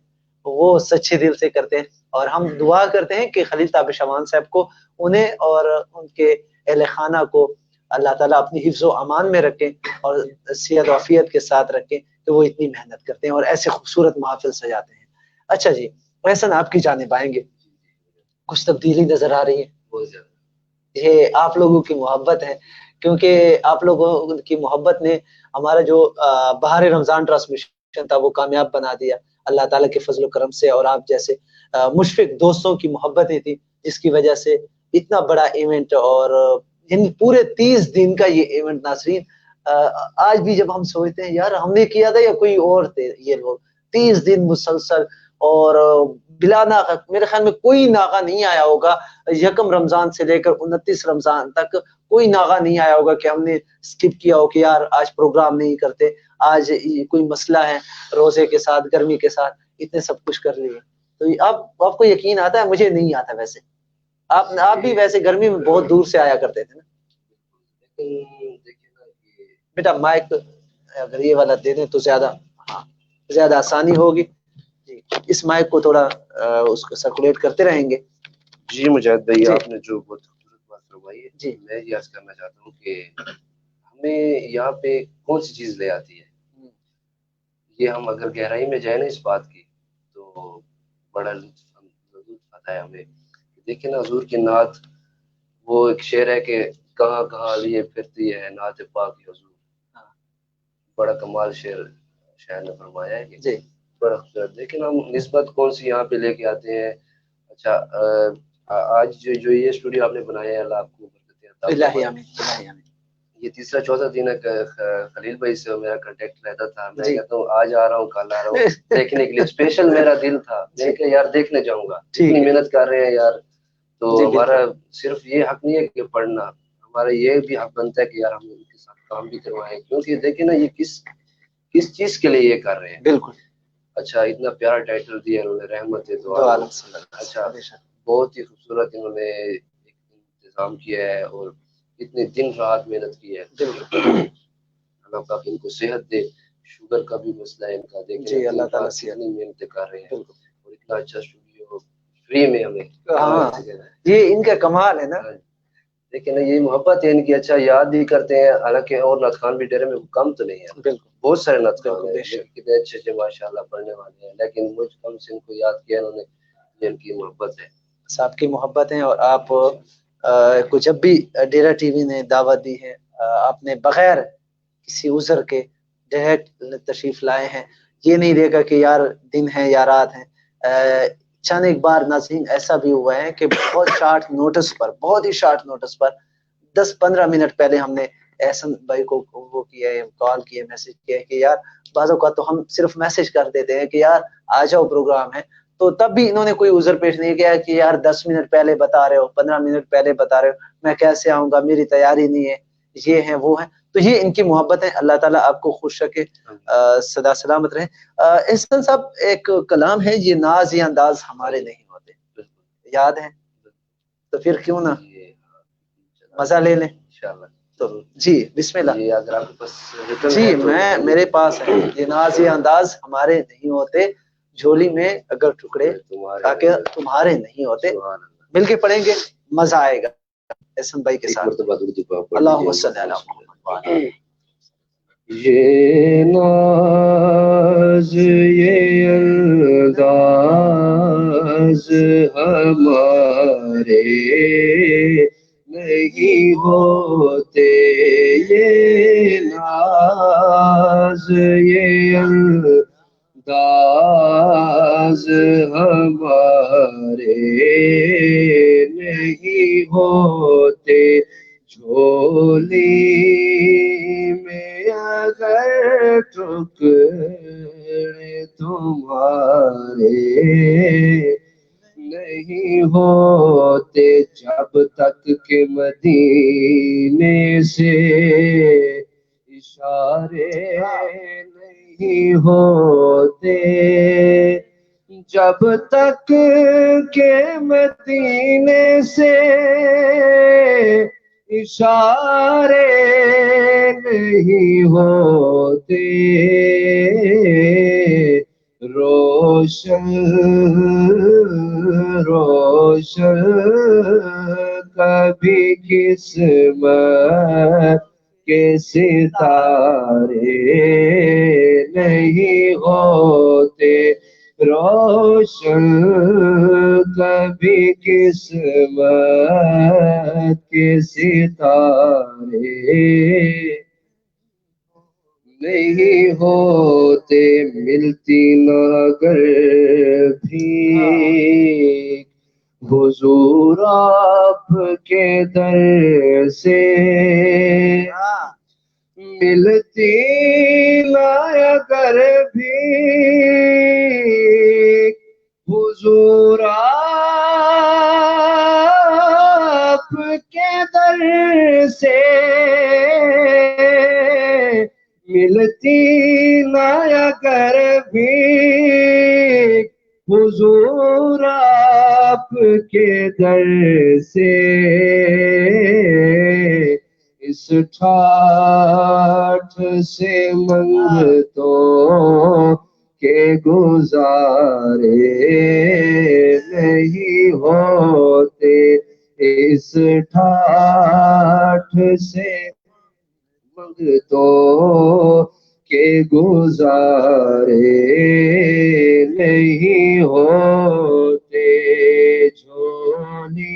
وہ سچے دل سے کرتے ہیں، اور ہم دعا کرتے ہیں کہ خلیل تابش امان صاحب کو، انہیں اور ان کے اہل خانہ کو اللہ تعالیٰ اپنی حفظ و امان میں رکھیں اور صحت و عافیت کے ساتھ رکھیں کہ وہ اتنی محنت کرتے ہیں اور ایسے خوبصورت محافل سجاتے ہیں۔ اچھا جی، احسن آپ کی جانب آئیں گے، کچھ تبدیلی نظر آ رہی ہے؟ بہت زیادہ یہ آپ لوگوں کی محبت ہے، کیونکہ آپ لوگوں کی محبت نے ہمارا جو بہار رمضان ٹرانسمیشن تھا وہ کامیاب بنا دیا اللہ تعالیٰ کے فضل و کرم سے، اور آپ جیسے مشفق دوستوں کی محبتیں تھیں جس کی وجہ سے اتنا بڑا ایونٹ، اور یعنی پورے 30 دن کا یہ ایونٹ ناظرین، آج بھی جب ہم سوچتے ہیں یار ہم نے کیا تھا یا کوئی اور تھے یہ لوگ، 30 دن مسلسل، اور بلا ناغہ میرے خیال میں کوئی ناغہ نہیں آیا ہوگا، یکم رمضان سے لے کر 29 رمضان تک کوئی ناغہ نہیں آیا ہوگا کہ ہم نے سکپ کیا ہو کہ یار آج پروگرام نہیں کرتے، آج کوئی مسئلہ ہے روزے کے ساتھ گرمی کے ساتھ، اتنے سب کچھ کر لیے۔ تو آپ کو یقین آتا ہے؟ مجھے نہیں آتا ویسے، آپ بھی ویسے گرمی میں بہت دور سے آیا کرتے تھے نا۔ بیٹا مائک اگر یہ والا دے دیں تو زیادہ، ہاں زیادہ آسانی ہوگی جی، اس مائک کو تھوڑا اس کو سرکولیٹ کرتے رہیں گے۔ جی مجاہد بھائی، جی آپ نے جو بہت خوبصورت بات فرمائی ہے، جی میں یہ عرض کرنا چاہتا ہوں کہ ہمیں یہاں پہ کون سی چیز لے آتی ہے، یہ ہم اگر گہرائی میں جائیں نا اس بات کی تو بڑا لطف آتا ہے ہمیں۔ دیکھیں نا حضور کی نعت، وہ ایک شعر ہے کہ کہاں کہاں لیے پھرتی ہے نعت پاک حضور، بڑا کمال شاعر نے فرمایا ہے کہ جی بڑا خوبصورت۔ لیکن ہم نسبت کون سی یہاں پہ لے کے آتے ہیں؟ اچھا آج جو یہ اسٹوڈیو آپ نے بنایا ہے، اللہ آپ کو برکتیں عطا الہی فرمائے۔ آمین، الہی آمین۔ یہ تیسرا چوتھا دن ہے کہ خلیل بھائی سے میرا کانٹیکٹ رہتا تھا، میں جی کہتا ہوں آج آ رہا ہوں کل آ رہا ہوں دیکھنے کے لیے، اسپیشل میرا دل تھا، میں نے کہا یار دیکھنے جاؤں گا، ٹھیک اتنی ہے محنت کر رہے ہیں یار، تو جی ہمارا بالکل صرف یہ حق نہیں ہے کہ پڑھنا، ہمارا یہ بھی حق بنتا ہے کہ یار ہم ان کے ساتھ کام بھی کروائیں، کیونکہ دیکھیں نا یہ کس چیز کے لیے یہ کر رہے ہیں۔ بالکل، اچھا اتنا پیارا ٹائٹل دیا انہوں نے، رحمت دو دو عالم۔ عالم صلی اللہ علیہ اچھا وسلم۔ بہت ہی خوبصورت انہوں نے ایک انتظام کیا ہے اور اتنے دن رات محنت کی ہے، اللہ پاک ان کو صحت دے۔ شوگر کا بھی مسئلہ ہے ان کا، دیکھیں جی نا اللہ دن تعالیٰ رات سے کتنی محنتیں کر رہے ہیں، بالکل، اور اتنا اچھا اسٹوڈیو فری میں ہمیں ہاں یہ ان کا کمال ہے نا۔ لیکن یہ محبت ہے ان کی، اچھا یاد بھی کرتے ہیں، حالانکہ اور نعت خان بھی ڈیرے میں کم تو نہیں ہے، بالکل بہت سارے نعت خان بالکل ہیں بے شک، لیکن کتنے اچھے اچھے ماشاء اللہ پڑھنے والے ہیں، لیکن مجھ کم سے ان کو یاد کیا انہوں نے، یہ ان کی محبت ہے۔ آپ کی محبت ہے، اور آپ کو جب بھی ڈیرا ٹی وی نے دعوت دی ہے آپ نے بغیر کسی عذر کے ڈائریکٹ تشریف لائے ہیں، یہ نہیں دیکھا کہ یار دن ہے یا رات ہے۔ چند ایک بار ناظرین ایسا بھی ہوا ہے کہ بہت شارٹ نوٹس پر، بہت ہی شارٹ نوٹس پر 10-15 منٹ پہلے ہم نے احسن بھائی کو وہ کیا ہے، کال کیا، میسج کیا کہ یار بعض اوقات تو ہم صرف میسج کر دیتے ہیں کہ یار آ جاؤ پروگرام ہے، تو تب بھی انہوں نے کوئی عذر پیش نہیں کیا کہ یار 10 منٹ پہلے بتا رہے ہو، 15 منٹ پہلے بتا رہے ہو، میں کیسے آؤں گا، میری تیاری نہیں ہے، یہ ہے وہ ہے۔ تو یہ ان کی محبت ہے، اللہ تعالیٰ آپ کو خوش رکھے، صدا سلامت رہے۔ احسن صاحب ایک کلام ہے، یہ ناز یہ انداز ہمارے نہیں ہوتے، یاد ہے؟ تو پھر کیوں نہ مزہ لے لیں تو جی بسم اللہ۔ یہ اگر آپ کے پاس جی میرے پاس ہے، یہ ناز یہ انداز ہمارے نہیں ہوتے، جھولی میں اگر ٹکڑے تاکہ تمہارے نہیں ہوتے، مل کے پڑھیں گے مزہ آئے گا احسن بھائی کے ساتھ۔ اللہم صلی علی محمد۔ یہ ناز یہ انداز ہمارے نہیں ہوتے، یہ ناز یہ انداز ہمارے نہیں ہوتے، جھولی میں اگر ٹکڑے تمہارے نہیں ہوتے، جب تک کہ مدینے سے اشارے نہیں ہوتے جب تک کہ مدینے سے اشارے نہیں ہوتے روشن روشن کبھی قسمت کے ستارے نہیں ہوتے روشن کبھی قسمت کے ستارے نہیں ہوتے ملتی نہ اگر بھی حضور آپ کے در سے ملتی نہ اگر بھی حضور آپ کے در سے ملتی نہ اگر بھی حضور آپ کے در سے اس ٹھاٹھ سے منگتوں کے گزارے نہیں ہوتے اس ٹھاٹھ سے منگتوں کے گزارے نہیں ہوتے جھولی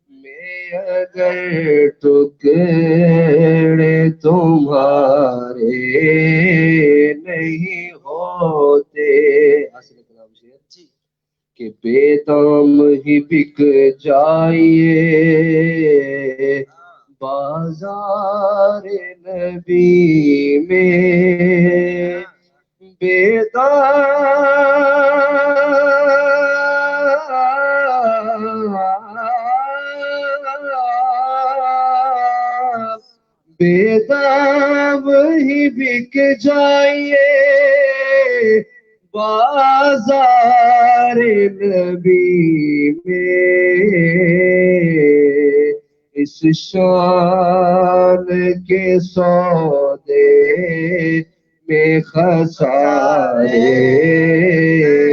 میں اگر ٹکڑے تمہارے نہیں ہوتے کہ بے دام ہی بک جائیے بازار نبی میں بے دام ہی بک جائیے بازار نبی میں اس شان کے سودے میں خسارے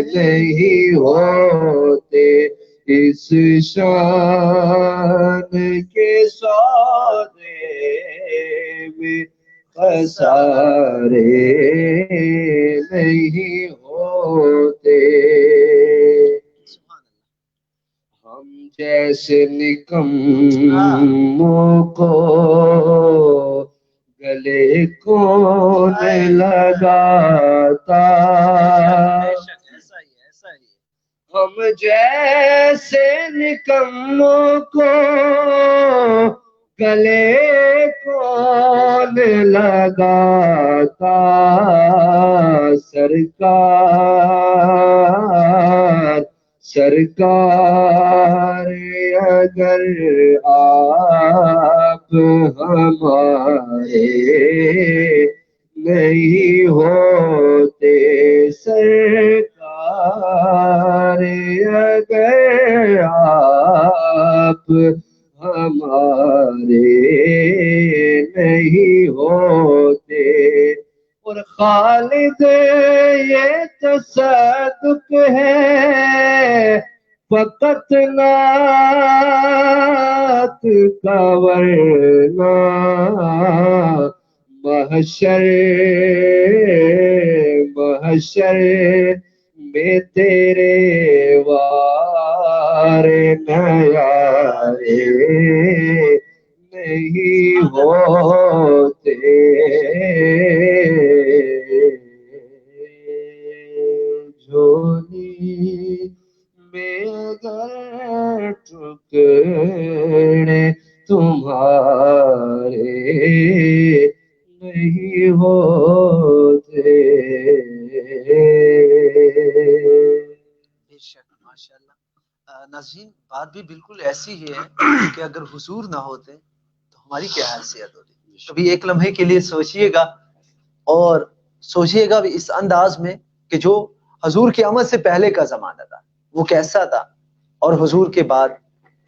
نہیں ہوتے اس شان کے سودے میں خسارے نہیں ہوتے ہم جیسے نکموں کو گلے کون لگاتا ہم جیسے نکموں کو گلے کون لگاتا سرکار اگر آپ ہمارے نہیں ہوتے سرکار اگر آپ ہمارے نہیں ہوتے اور خالد یہ تصدق ہے فقط نعت کا ورنہ محشر میں تیرے وار نیارے نہیں ہوتے جھولی میں اگر ٹکڑے تمہارے نہیں ہوتے بے شک ماشاءاللہ ناظرین بات بھی بالکل ایسی ہی ہے کہ اگر حضور نہ ہوتے تو ہماری کیا حیثیت ہوتی ابھی ایک لمحے کے لیے سوچئے گا اور سوچئے گا بھی اس انداز میں کہ جو حضور کی آمد سے پہلے کا زمانہ تھا وہ کیسا تھا اور حضور کے بعد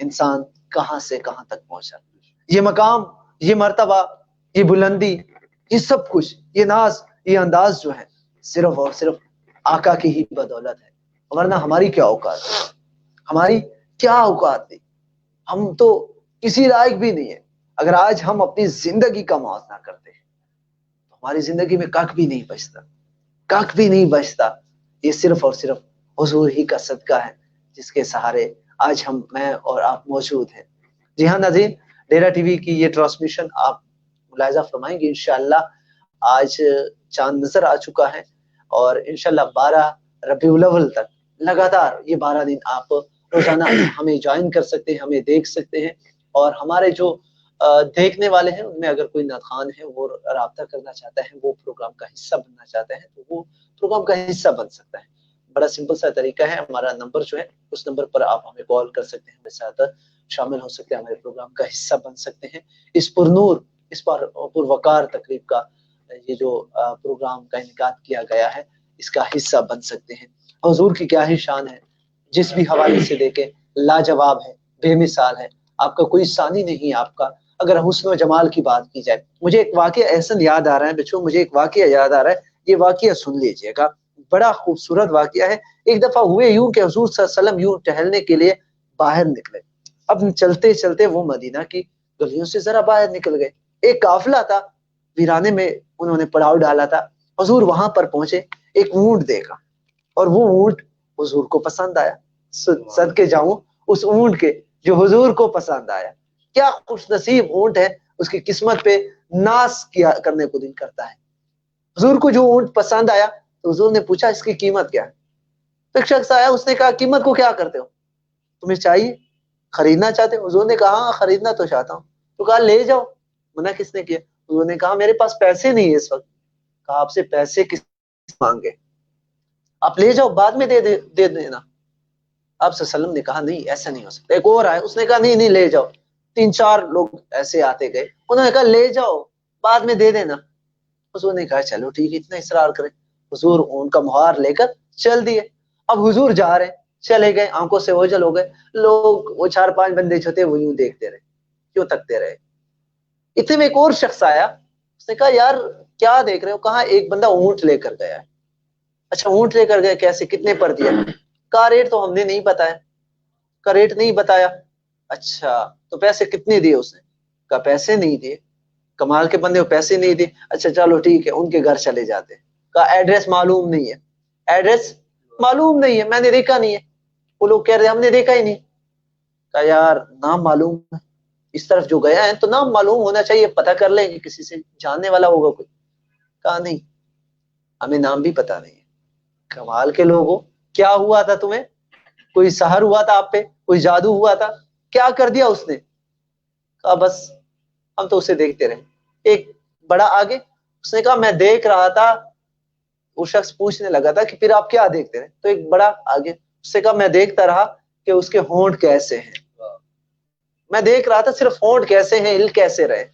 انسان کہاں سے کہاں تک پہنچا. یہ مقام، یہ مرتبہ، یہ بلندی، یہ سب کچھ، یہ ناز، یہ انداز جو ہے صرف اور صرف آقا کی ہی بدولت ہے. ورنہ ہماری کیا اوقات ہے، ہماری کیا اوقات تھی، ہم تو کسی لائق بھی نہیں ہے. اگر آج ہم اپنی زندگی کا موازنہ کرتے ہیں تو ہماری زندگی میں کاک بھی نہیں بچتا، کاک بھی نہیں بچتا. یہ صرف اور صرف حضور ہی کا صدقہ ہے جس کے سہارے آج میں اور آپ موجود ہیں. جی ہاں ناظرین، ڈیرا ٹی وی کی یہ ٹرانسمیشن آپ ملاحظہ فرمائیں گے انشاءاللہ آج چاند نظر آ چکا ہے اور انشاءاللہ 12 ربیع الاول تک لگاتار یہ 12 دن آپ روزانہ ہمیں جوائن کر سکتے ہیں، ہمیں دیکھ سکتے ہیں. اور ہمارے جو دیکھنے والے ہیں ان میں اگر کوئی نادخوان ہے وہ رابطہ کرنا چاہتا ہے، وہ پروگرام کا حصہ بننا چاہتا ہے تو وہ پروگرام کا حصہ بن سکتا ہے. بڑا سمپل سا طریقہ ہے. ہمارا نمبر جو ہے اس نمبر پر آپ ہمیں کال کر سکتے ہیں، ہمارے ساتھ شامل ہو سکتے ہیں، ہمارے پروگرام کا حصہ بن سکتے ہیں. اس پرنور، اس پروقار تقریب کا یہ جو پروگرام کا انعقاد کیا گیا ہے اس کا حصہ بن سکتے ہیں. حضور کی کیا ہی شان ہے، جس بھی حوالے سے دیکھیں لاجواب ہے، بے مثال ہے. آپ کا کوئی ثانی نہیں. آپ کا اگر حسن و جمال کی بات کی جائے، مجھے ایک واقعہ احسن یاد آ رہا ہے بچوں، مجھے ایک واقعہ یاد آ رہا ہے. یہ واقعہ سن لیجئے گا، بڑا خوبصورت واقعہ ہے. ایک دفعہ ہوئے یوں کہ حضور صلی اللہ علیہ وسلم یوں ٹہلنے کے لیے باہر نکلے. اب چلتے چلتے وہ مدینہ کی گلیوں سے ذرا باہر نکل گئے. ایک قافلہ تھا، ویرانے میں انہوں نے پڑاؤ ڈالا تھا. حضور وہاں پر پہنچے، ایک اونٹ دیکھا اور وہ اونٹ حضور کو پسند آیا. صدقے جاؤں اس اونٹ کے جو حضور کو پسند آیا. کیا خوش نصیب اونٹ ہے، اس کی قسمت پہ ناز کیا کرنے کو دل کرتا ہے. حضور کو جو اونٹ پسند آیا تو حضور نے پوچھا اس کی قیمت کیا ہے. تو ایک شخص آیا، اس نے کہا قیمت کو کیا کرتے ہو، تمہیں چاہیے، خریدنا چاہتے ہو؟ حضور نے کہا ہاں خریدنا تو چاہتا ہوں. تو کہا لے جاؤ. منع کس نے کیا؟ حضور نے کہا میرے پاس پیسے نہیں ہے اس وقت. کہا آپ سے پیسے کس مانگے، آپ لے جاؤ بعد میں دے دینا. آپ صلی اللہ علیہ وسلم نے کہا نہیں ایسا نہیں ہو سکتا. ایک اور آئے، اس نے کہا نہیں نہیں لے جاؤ. 3-4 لوگ ایسے آتے گئے، انہوں نے کہا لے جاؤ بعد میں دے دینا. حضور نے کہا چلو ٹھیک ہے، اتنا اصرار کریں. حضور ان کا مہار لے کر چل دیے. اب حضور جا رہے، چلے گئے، آنکھوں سے اوجھل ہو گئے. لوگ وہ 4-5 بندے جو تھے وہ یوں دیکھتے رہے، کیوں تکتے رہے. اتنے میں ایک اور شخص آیا، اس نے کہا یار کیا دیکھ رہے ہو؟ کہا ایک بندہ اونٹ لے کر گیا ہے. اچھا اونٹ لے کر گئے، کیسے، کتنے پر دیا؟ کہا ریٹ تو ہم نے نہیں بتایا. کا ریٹ نہیں بتایا؟ اچھا تو پیسے کتنے دیے اس نے؟ کہا پیسے نہیں دیے. کمال کے بندے ہو، پیسے نہیں دیے. اچھا چلو ٹھیک ہے، ان کے گھر چلے جاتے. کہا ایڈریس معلوم نہیں ہے. ایڈریس معلوم نہیں ہے، میں نے دیکھا نہیں ہے. وہ لوگ کہہ رہے ہم نے دیکھا ہی نہیں. کہا یار نام معلوم ہے، اس طرف جو گیا ہے تو نام معلوم ہونا چاہیے، پتہ کر لیں گے، کسی سے جاننے والا ہوگا کوئی. کہا نہیں ہمیں نام بھی پتا نہیں ہے. کمال کے لوگ ہو، کیا ہوا تھا تمہیں؟ کوئی سحر ہوا تھا آپ پہ، کوئی جادو ہوا تھا، کیا کر دیا اس نے؟ کہا بس ہم تو اسے دیکھتے رہے. ایک بڑا آگے، اس نے کہا میں دیکھ رہا تھا. وہ شخص پوچھنے لگا تھا کہ پھر آپ کیا دیکھتے رہے؟ تو ایک بڑا آگے، اس نے کہا میں دیکھتا رہا کہ اس کے ہونٹ کیسے ہیں. میں دیکھ رہا تھا صرف ہونٹ کیسے ہیں، ہل کیسے رہے.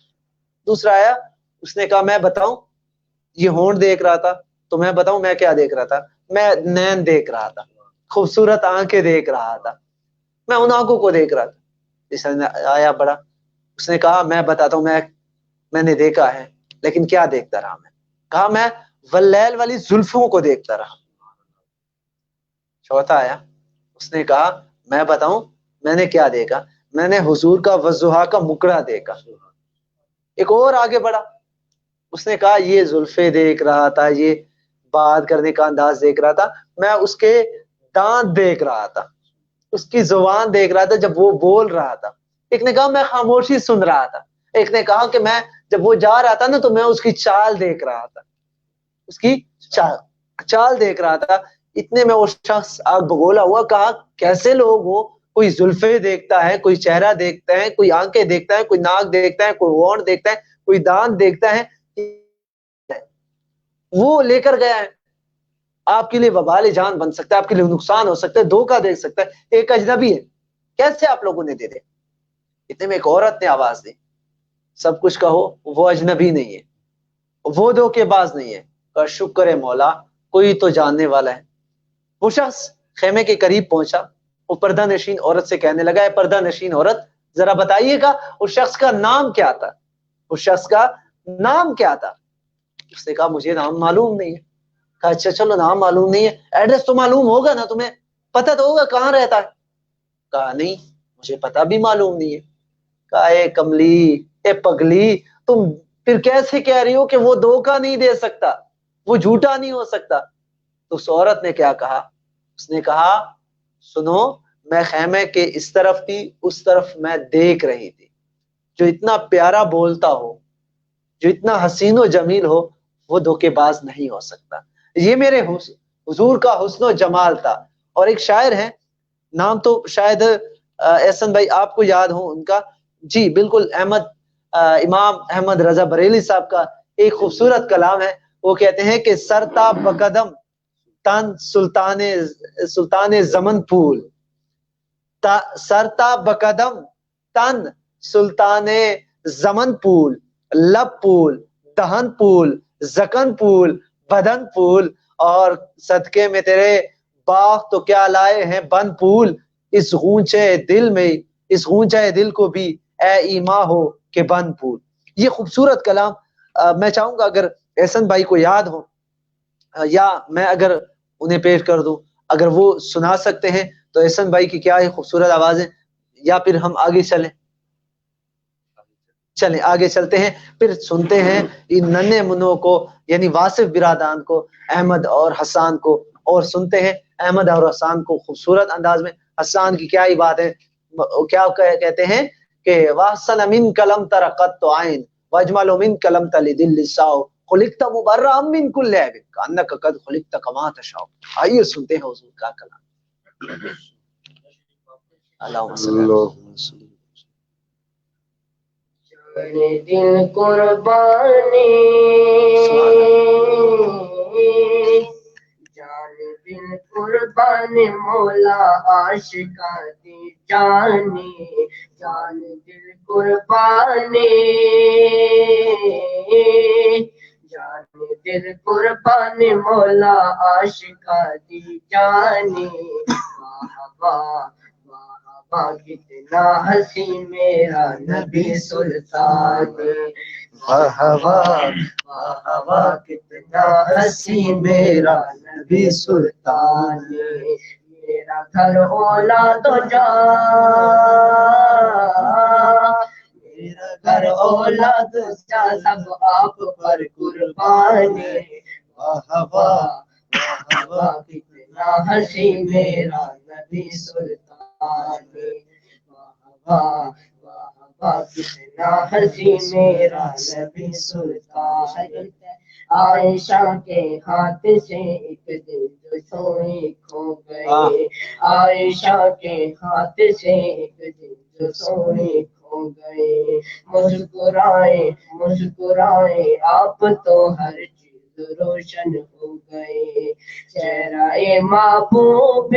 دوسرا آیا، اس نے کہا میں بتاؤں، یہ ہونٹ دیکھ رہا تھا تو میں بتاؤں میں کیا دیکھ رہا تھا؟ میں نین دیکھ رہا تھا، خوبصورت آنکھیں دیکھ رہا تھا، میں ان آنکھوں کو دیکھ رہا تھا. اس نے آیا بڑا، اس نے کہا میں بتاتا ہوں، میں نے دیکھا ہے، لیکن کیا دیکھتا رہا میں؟ کہا میں واللیل والی زلفوں کو دیکھتا رہا. چوتھا آیا، اس نے کہا میں بتاؤں میں نے کیا دیکھا؟ میں نے حضور کا والضحیٰ کا مکڑا دیکھا. ایک اور آگے بڑھا، اس نے کہا یہ زلفیں دیکھ رہا تھا، یہ بات کرنے کا انداز دیکھ رہا تھا، میں اس کے دانت دیکھ رہا تھا، اس کی زبان دیکھ رہا تھا جب وہ بول رہا تھا. ایک نے کہا میں خاموشی سن رہا تھا. ایک نے کہا کہ میں جب وہ جا رہا تھا نا تو میں اس کی چال دیکھ رہا تھا، اس کی چال دیکھ رہا تھا. اتنے میں وہ شخص آگ بگولا ہوا. کہا کیسے لوگ ہو، کوئی زلفیں دیکھتا ہے، کوئی چہرہ دیکھتا ہے، کوئی آنکھیں دیکھتا ہے، کوئی ناک دیکھتا ہے، کوئی ہونٹ دیکھتا ہے، کوئی دانت دیکھتا ہے، وہ لے کر گیا ہے. آپ کے لیے وبال جان بن سکتا ہے، آپ کے لیے نقصان ہو سکتا ہے، دھوکہ دے سکتا ہے. ایک اجنبی ہے، کیسے آپ لوگوں نے دے دے؟ اتنے میں ایک عورت نے آواز دی. سب کچھ کہو وہ اجنبی نہیں ہے، وہ دھوکے باز نہیں ہے. کا شکر ہے مولا کوئی تو جاننے والا ہے. وہ شخص خیمے کے قریب پہنچا، وہ پردہ نشین عورت سے کہنے لگا، اے پردہ نشین عورت ذرا بتائیے گا اس شخص کا نام کیا تھا؟ اس شخص کا نام کیا تھا؟ اس نے کہا مجھے نام معلوم نہیں ہے. کہا اچھا چلو نام معلوم نہیں ہے، ایڈریس تو معلوم ہوگا نا، تمہیں پتہ تو ہوگا کہاں رہتا ہے؟ کہا نہیں مجھے پتہ بھی معلوم نہیں ہے. کہا اے کملی، اے پگلی، تم پھر کیسے کہہ رہی ہو کہ وہ دھوکہ نہیں دے سکتا، وہ جھوٹا نہیں ہو سکتا؟ تو اس عورت نے کیا کہا؟ اس نے کہا سنو، میں خیمے کے اس طرف تھی، اس طرف میں دیکھ رہی تھی. جو اتنا پیارا بولتا ہو، جو اتنا حسین و جمیل ہو، وہ دھوکے باز نہیں ہو سکتا. یہ میرے حضور کا حسن و جمال تھا. اور ایک شاعر ہیں، نام تو شاید احسن بھائی آپ کو یاد ہو ان کا، جی بالکل، امام احمد رضا بریلی صاحب کا ایک خوبصورت کلام ہے. وہ کہتے ہیں کہ سرتا بقدم تن سلطان زمن پھول، سرتا بقدم تن سلطان زمن پھول، لب پھول، دہن پھول، زکن پھول، بدن پھول، اور صدقے میں تیرے باغ تو کیا لائے ہیں بن پھول. اس غونچے دل میں، اس غونچے دل کو بھی اے ایما ہو کہ بن پھول. یہ خوبصورت کلام میں چاہوں گا اگر احسن بھائی کو یاد ہو، یا میں اگر انہیں پیش کر دوں، اگر وہ سنا سکتے ہیں تو احسن بھائی کی کیا ہے خوبصورت آواز ہے. یا پھر ہم آگے چلیں آگے چلتے ہیں، پھر سنتے ہیں ان ننھے منوں کو، یعنی واصف برادان کو، احمد اور حسان کو، اور سنتے ہیں احمد اور حسان کو خوبصورت انداز میں. حسان کی کیا ہی بات ہے، کیا کہتے ہیں کہ واحسن من کلم ترقت عین واجمل من کلم تلد اللساء خلقت مبرأ من كل عیب کانک قد خلقت کما تشاء. آئیے سنتے ہیں حضور کا کلام. اللہم صلی اللہ. دل قربانی، جان دل قربان مولا عاشقاں دی جانی، جان دل قربانی، جان دل قربان مولا عاشقاں دی جانی. واہ واہ کتنا ہنسی میرا نبی سلطان، واہ واہ واہ کتنا ہنسی میرا نبی سلطان. میرا گھر اولاد و جان، میرا گھر اولاد و جان سب آپ پر قربانی. واہ واہ واہ کتنا ہنسی میرا نبی سلطان، واہ واہ کتنا ہنسی میرا نبی سلطان. عائشہ کے ہاتھ سے ایک دن جو سوئی کھو گئی، عائشہ کے ہاتھ سے ایک دن جو سوئی کھو گئی. مسکرائے مسکرائے آپ تو ہر چیز روشن ہو گئی. چہرہ محبوب،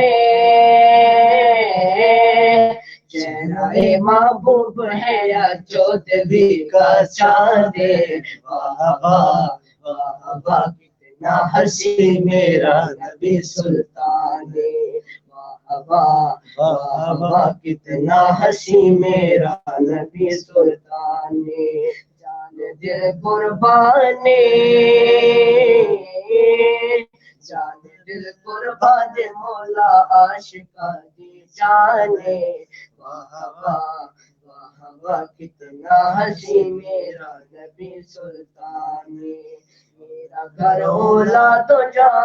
چہرہ محبوب ہے یا چودھویں کا چاند. واہ واہ واہ واہ کتنا ہنسی میرا نبی سلطان، واہ واہ واہ واہ کتنا ہنسی میرا نبی سلطان. جان دل قربانی، جان دل قربان مولا عاشقاں دی جانے. واہ واہ واہ واہ کتنا ہنسی میرا نبی سلطان. میرا گھر اولاد و جان،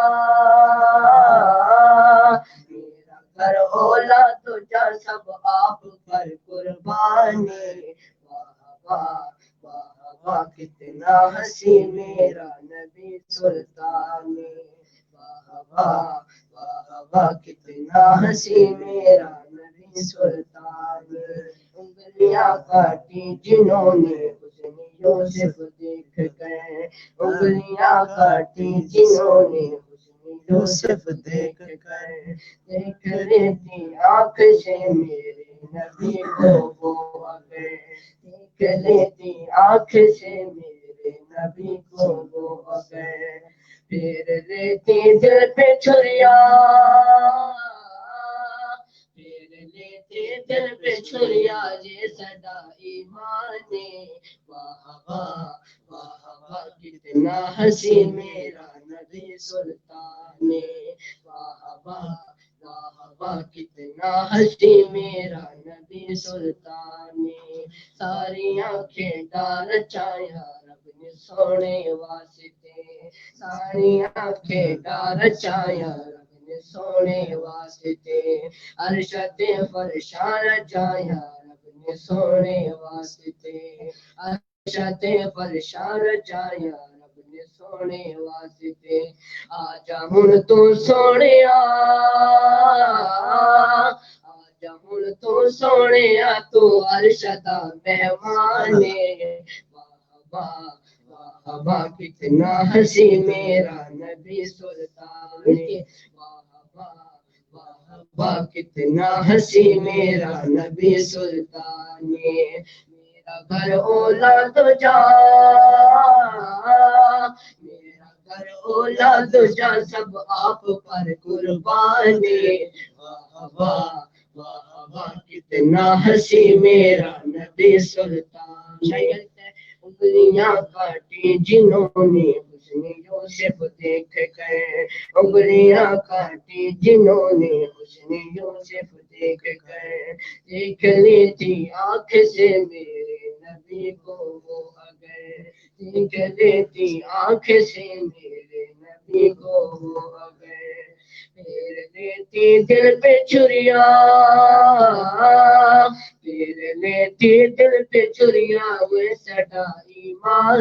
میرا گھر اولاد و جان سب آپ پر قربانی. واہ واہ واہ واہ کتنا ہنسی میرا نبی سلطان. واہ واہ واہ واہ کتنا ہنسی میرا نبی سلطان. انگلیاں کاٹی جنہوں نے حسن یوسف دیکھ گئے، انگلیاں کاٹی جنہوں نے حسن یوسف دیکھ گئے. دیکھ لیتی آنکھ سے میرے نبی کو وہ آ گئے، دیکھ لیتی آنکھ سے میرے نبی کو وہ اگر پھر لیتی دل پہ چھریا، پھر لیتے دل پہ چھریا یہ صدا ایمان، واہ واہ واہ واہ کتنا ہنسی میرا نبی سلطان، واہ واہ واہ واہ کتنا ہنسی میرا نبی سلطان، ساری آنکھیں ڈال چایا رب نے سونے واسطے، ساری آنکھیں ڈال چایا رب نے سونے واسطے، ارشد فرشان جایا رب نے سونے واسطے، ارشد فرشان جایا رب نے سونے واسطے، آجا ہن تو سونے آجا ہن تو سونے تو ارشدہ مہمان، واہ واہ واہ واہ کتنا ہنسی میرا نبی سلطان، واہ واہ واہ واہ کتنا ہنسی میرا نبی سلطان، میرا گھر اولاد جا، میرا گھر اولاد جا سب آپ پر قربان، واہ واہ واہ واہ کتنا ہنسی میرا نبی سلطان، انگلیاں کاٹی جنہوں نے حسن یوسف دیکھ کر، انگلیاں کاٹی جنہوں نے حسن یوسف دیکھ کر، دیکھ لی تھی آنکھ سے میرے نبی کو وہ اگر، دیکھ لی تھی آنکھ سے میرے نبی کو وہ اگر، پھر لیتی دل پہ چھریا، پھر لیتی دل پہ چھریا وہ صدا ایمان،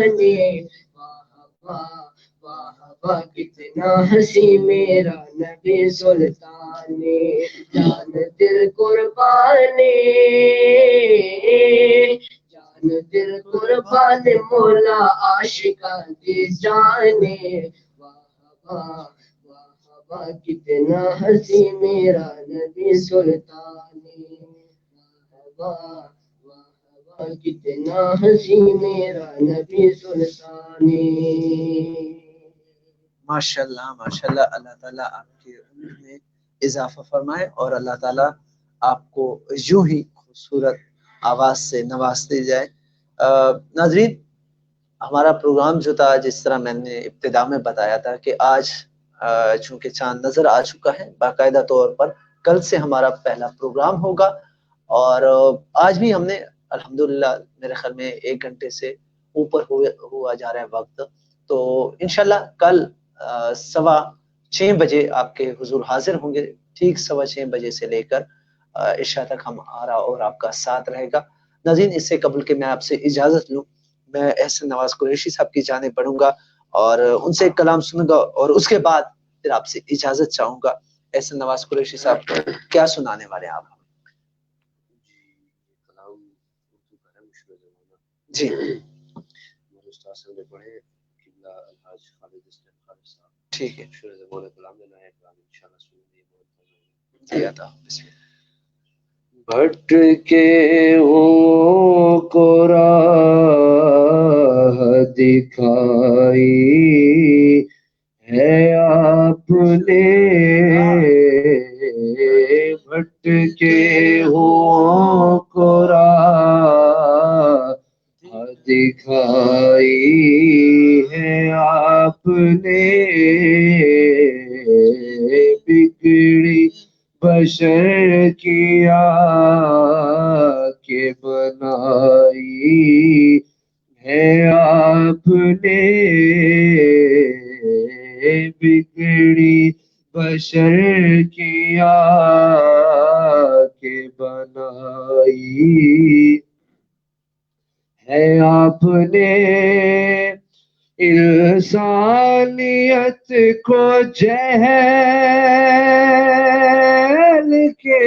واہ واہ واہ واہ کتنا ہنسی میرا نبی سلطان، جان دل قربان، جان دل قربان مولا عاشقاں دی جان، واہ واہ واہ واہ کتنا ہنسی میرا نبی سلطان، واہ واہ واہ واہ کتنا ہنسی میرا نبی سلطان، ماشاءاللہ ماشاءاللہ، اللہ تعالیٰ آپ کے عمر میں اضافہ فرمائے اور اللہ تعالیٰ آپ کو یوں ہی خوبصورت آواز سے نوازتے جائے۔ ناظرین، ہمارا پروگرام جو تھا، جس طرح میں نے ابتدا میں بتایا تھا کہ آج چونکہ چاند نظر آ چکا ہے، باقاعدہ طور پر کل سے ہمارا پہلا پروگرام ہوگا، اور آج بھی ہم نے الحمدللہ میرے خیال میں 1 گھنٹے سے اوپر ہوا جا رہا ہے وقت، تو انشاءاللہ کل 6:15 بجے آپ کے حضور حاضر ہوں گے، ٹھیک 6:15 بجے سے لے کر عشاء تک ہمارا اور آپ کا ساتھ رہے گا۔ ناظرین، اس سے قبل کہ میں آپ سے اجازت لوں، میں احسن نواز قریشی صاحب کی جانب بڑھوں گا اور ان سے ایک کلام سنوں گا، اور اس کے بعد پھر آپ سے اجازت چاہوں گا۔ احسن نواز قریشی صاحب کیا سنانے والے ہیں آپ؟ جی میرے استاد صاحب نے پڑھے، قبلہ الحاج خالد اسلام خالد صاحب، ٹھیک ہے، شعر زبان کلام لینا ہے، کلام انشاءاللہ سنیں گے، بہت جی عطا، بسم اللہ۔ بھٹکے ہوں کو راہ دکھائی ہے آپ نے، بھٹکے ہوں کو راہ دکھائی ہے آپ نے، بگڑی بشر کیا کہ بنائی ہے آپ نے، بگڑی بشر کیا کہ بنائی ہے آپ نے، انسانیت کو جہل کے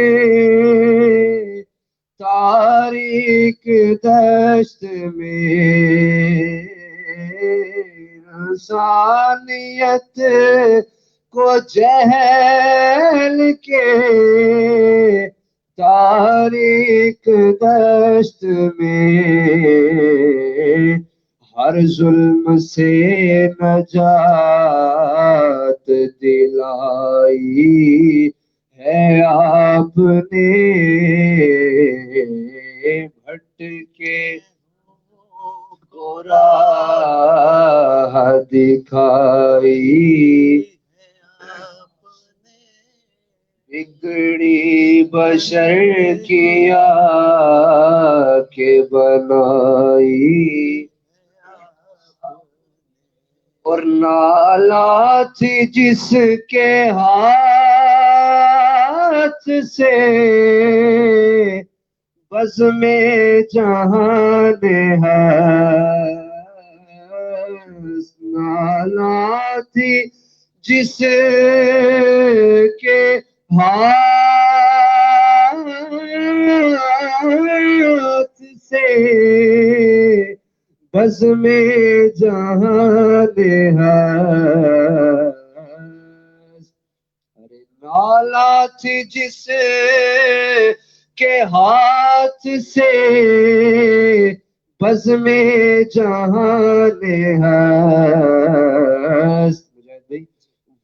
تاریک دشت میں، انسانیت کو جہل کے تاریک دشت میں ہر ظلم سے نجات دلائی ہے آپ نے، بھٹکے کو راہ دکھائی، بگڑی بشر کی آنکھیں بنائی، اور نالا تھی جس کے ہاتھ سے بزم جہان ہے، نالا تھی جس کے ہاتھ سے بزم جہان ہے، ارے نالا تھی جس کے ہاتھ سے بزم جہان ہے،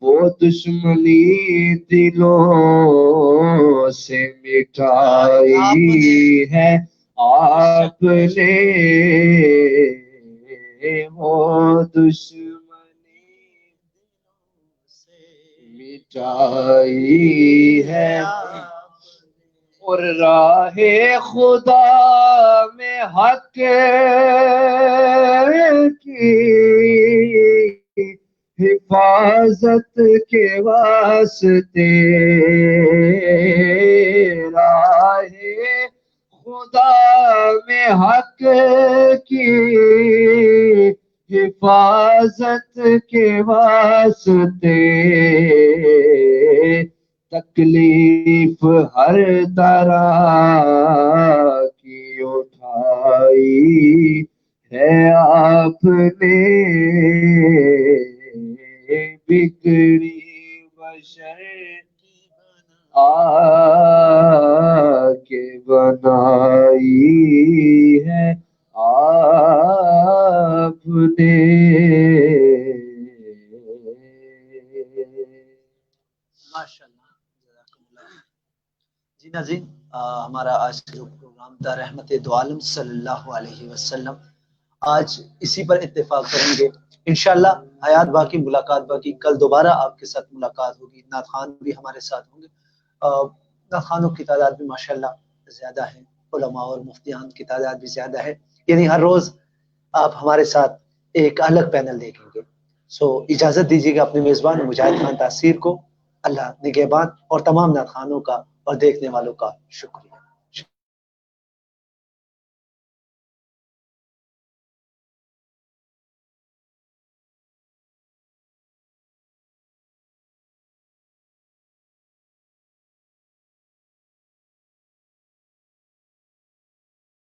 وہ دشمنی دلوں سے مٹائی ہے آپ نے، وہ دشمنی مٹائی ہے، اور راہ خدا میں حق کی حفاظت کے واسطے، راہ خدا میں حق کی حفاظت کے واسطے، تکلیف ہر طرح کی اٹھائی ہے آپ نے، بگڑی بشر آنکھیں بنائی ہے آپ نے۔ ماشاءاللہ، جزاکم اللہ۔ جی ناظرین، ہمارا آج کا جو پروگرام تھا رحمت دو عالم صلی اللہ علیہ وسلم، آج اسی پر اتفاق کریں گے انشاءاللہ۔ حیات باقی، ملاقات باقی، کل دوبارہ آپ کے ساتھ ملاقات ہوگی، نعت خوان بھی ہمارے ساتھ ہوں گے۔ نعت خوانوں کی تعداد بھی ماشاءاللہ زیادہ ہے، علماء اور مفتیان کی تعداد بھی زیادہ ہے، یعنی ہر روز آپ ہمارے ساتھ ایک الگ پینل دیکھیں گے۔ سو اجازت دیجیے گا اپنے میزبان مجاہد خان تاثیر کو۔ اللہ نگہبان، اور تمام نعت خوانوں کا اور دیکھنے والوں کا شکریہ۔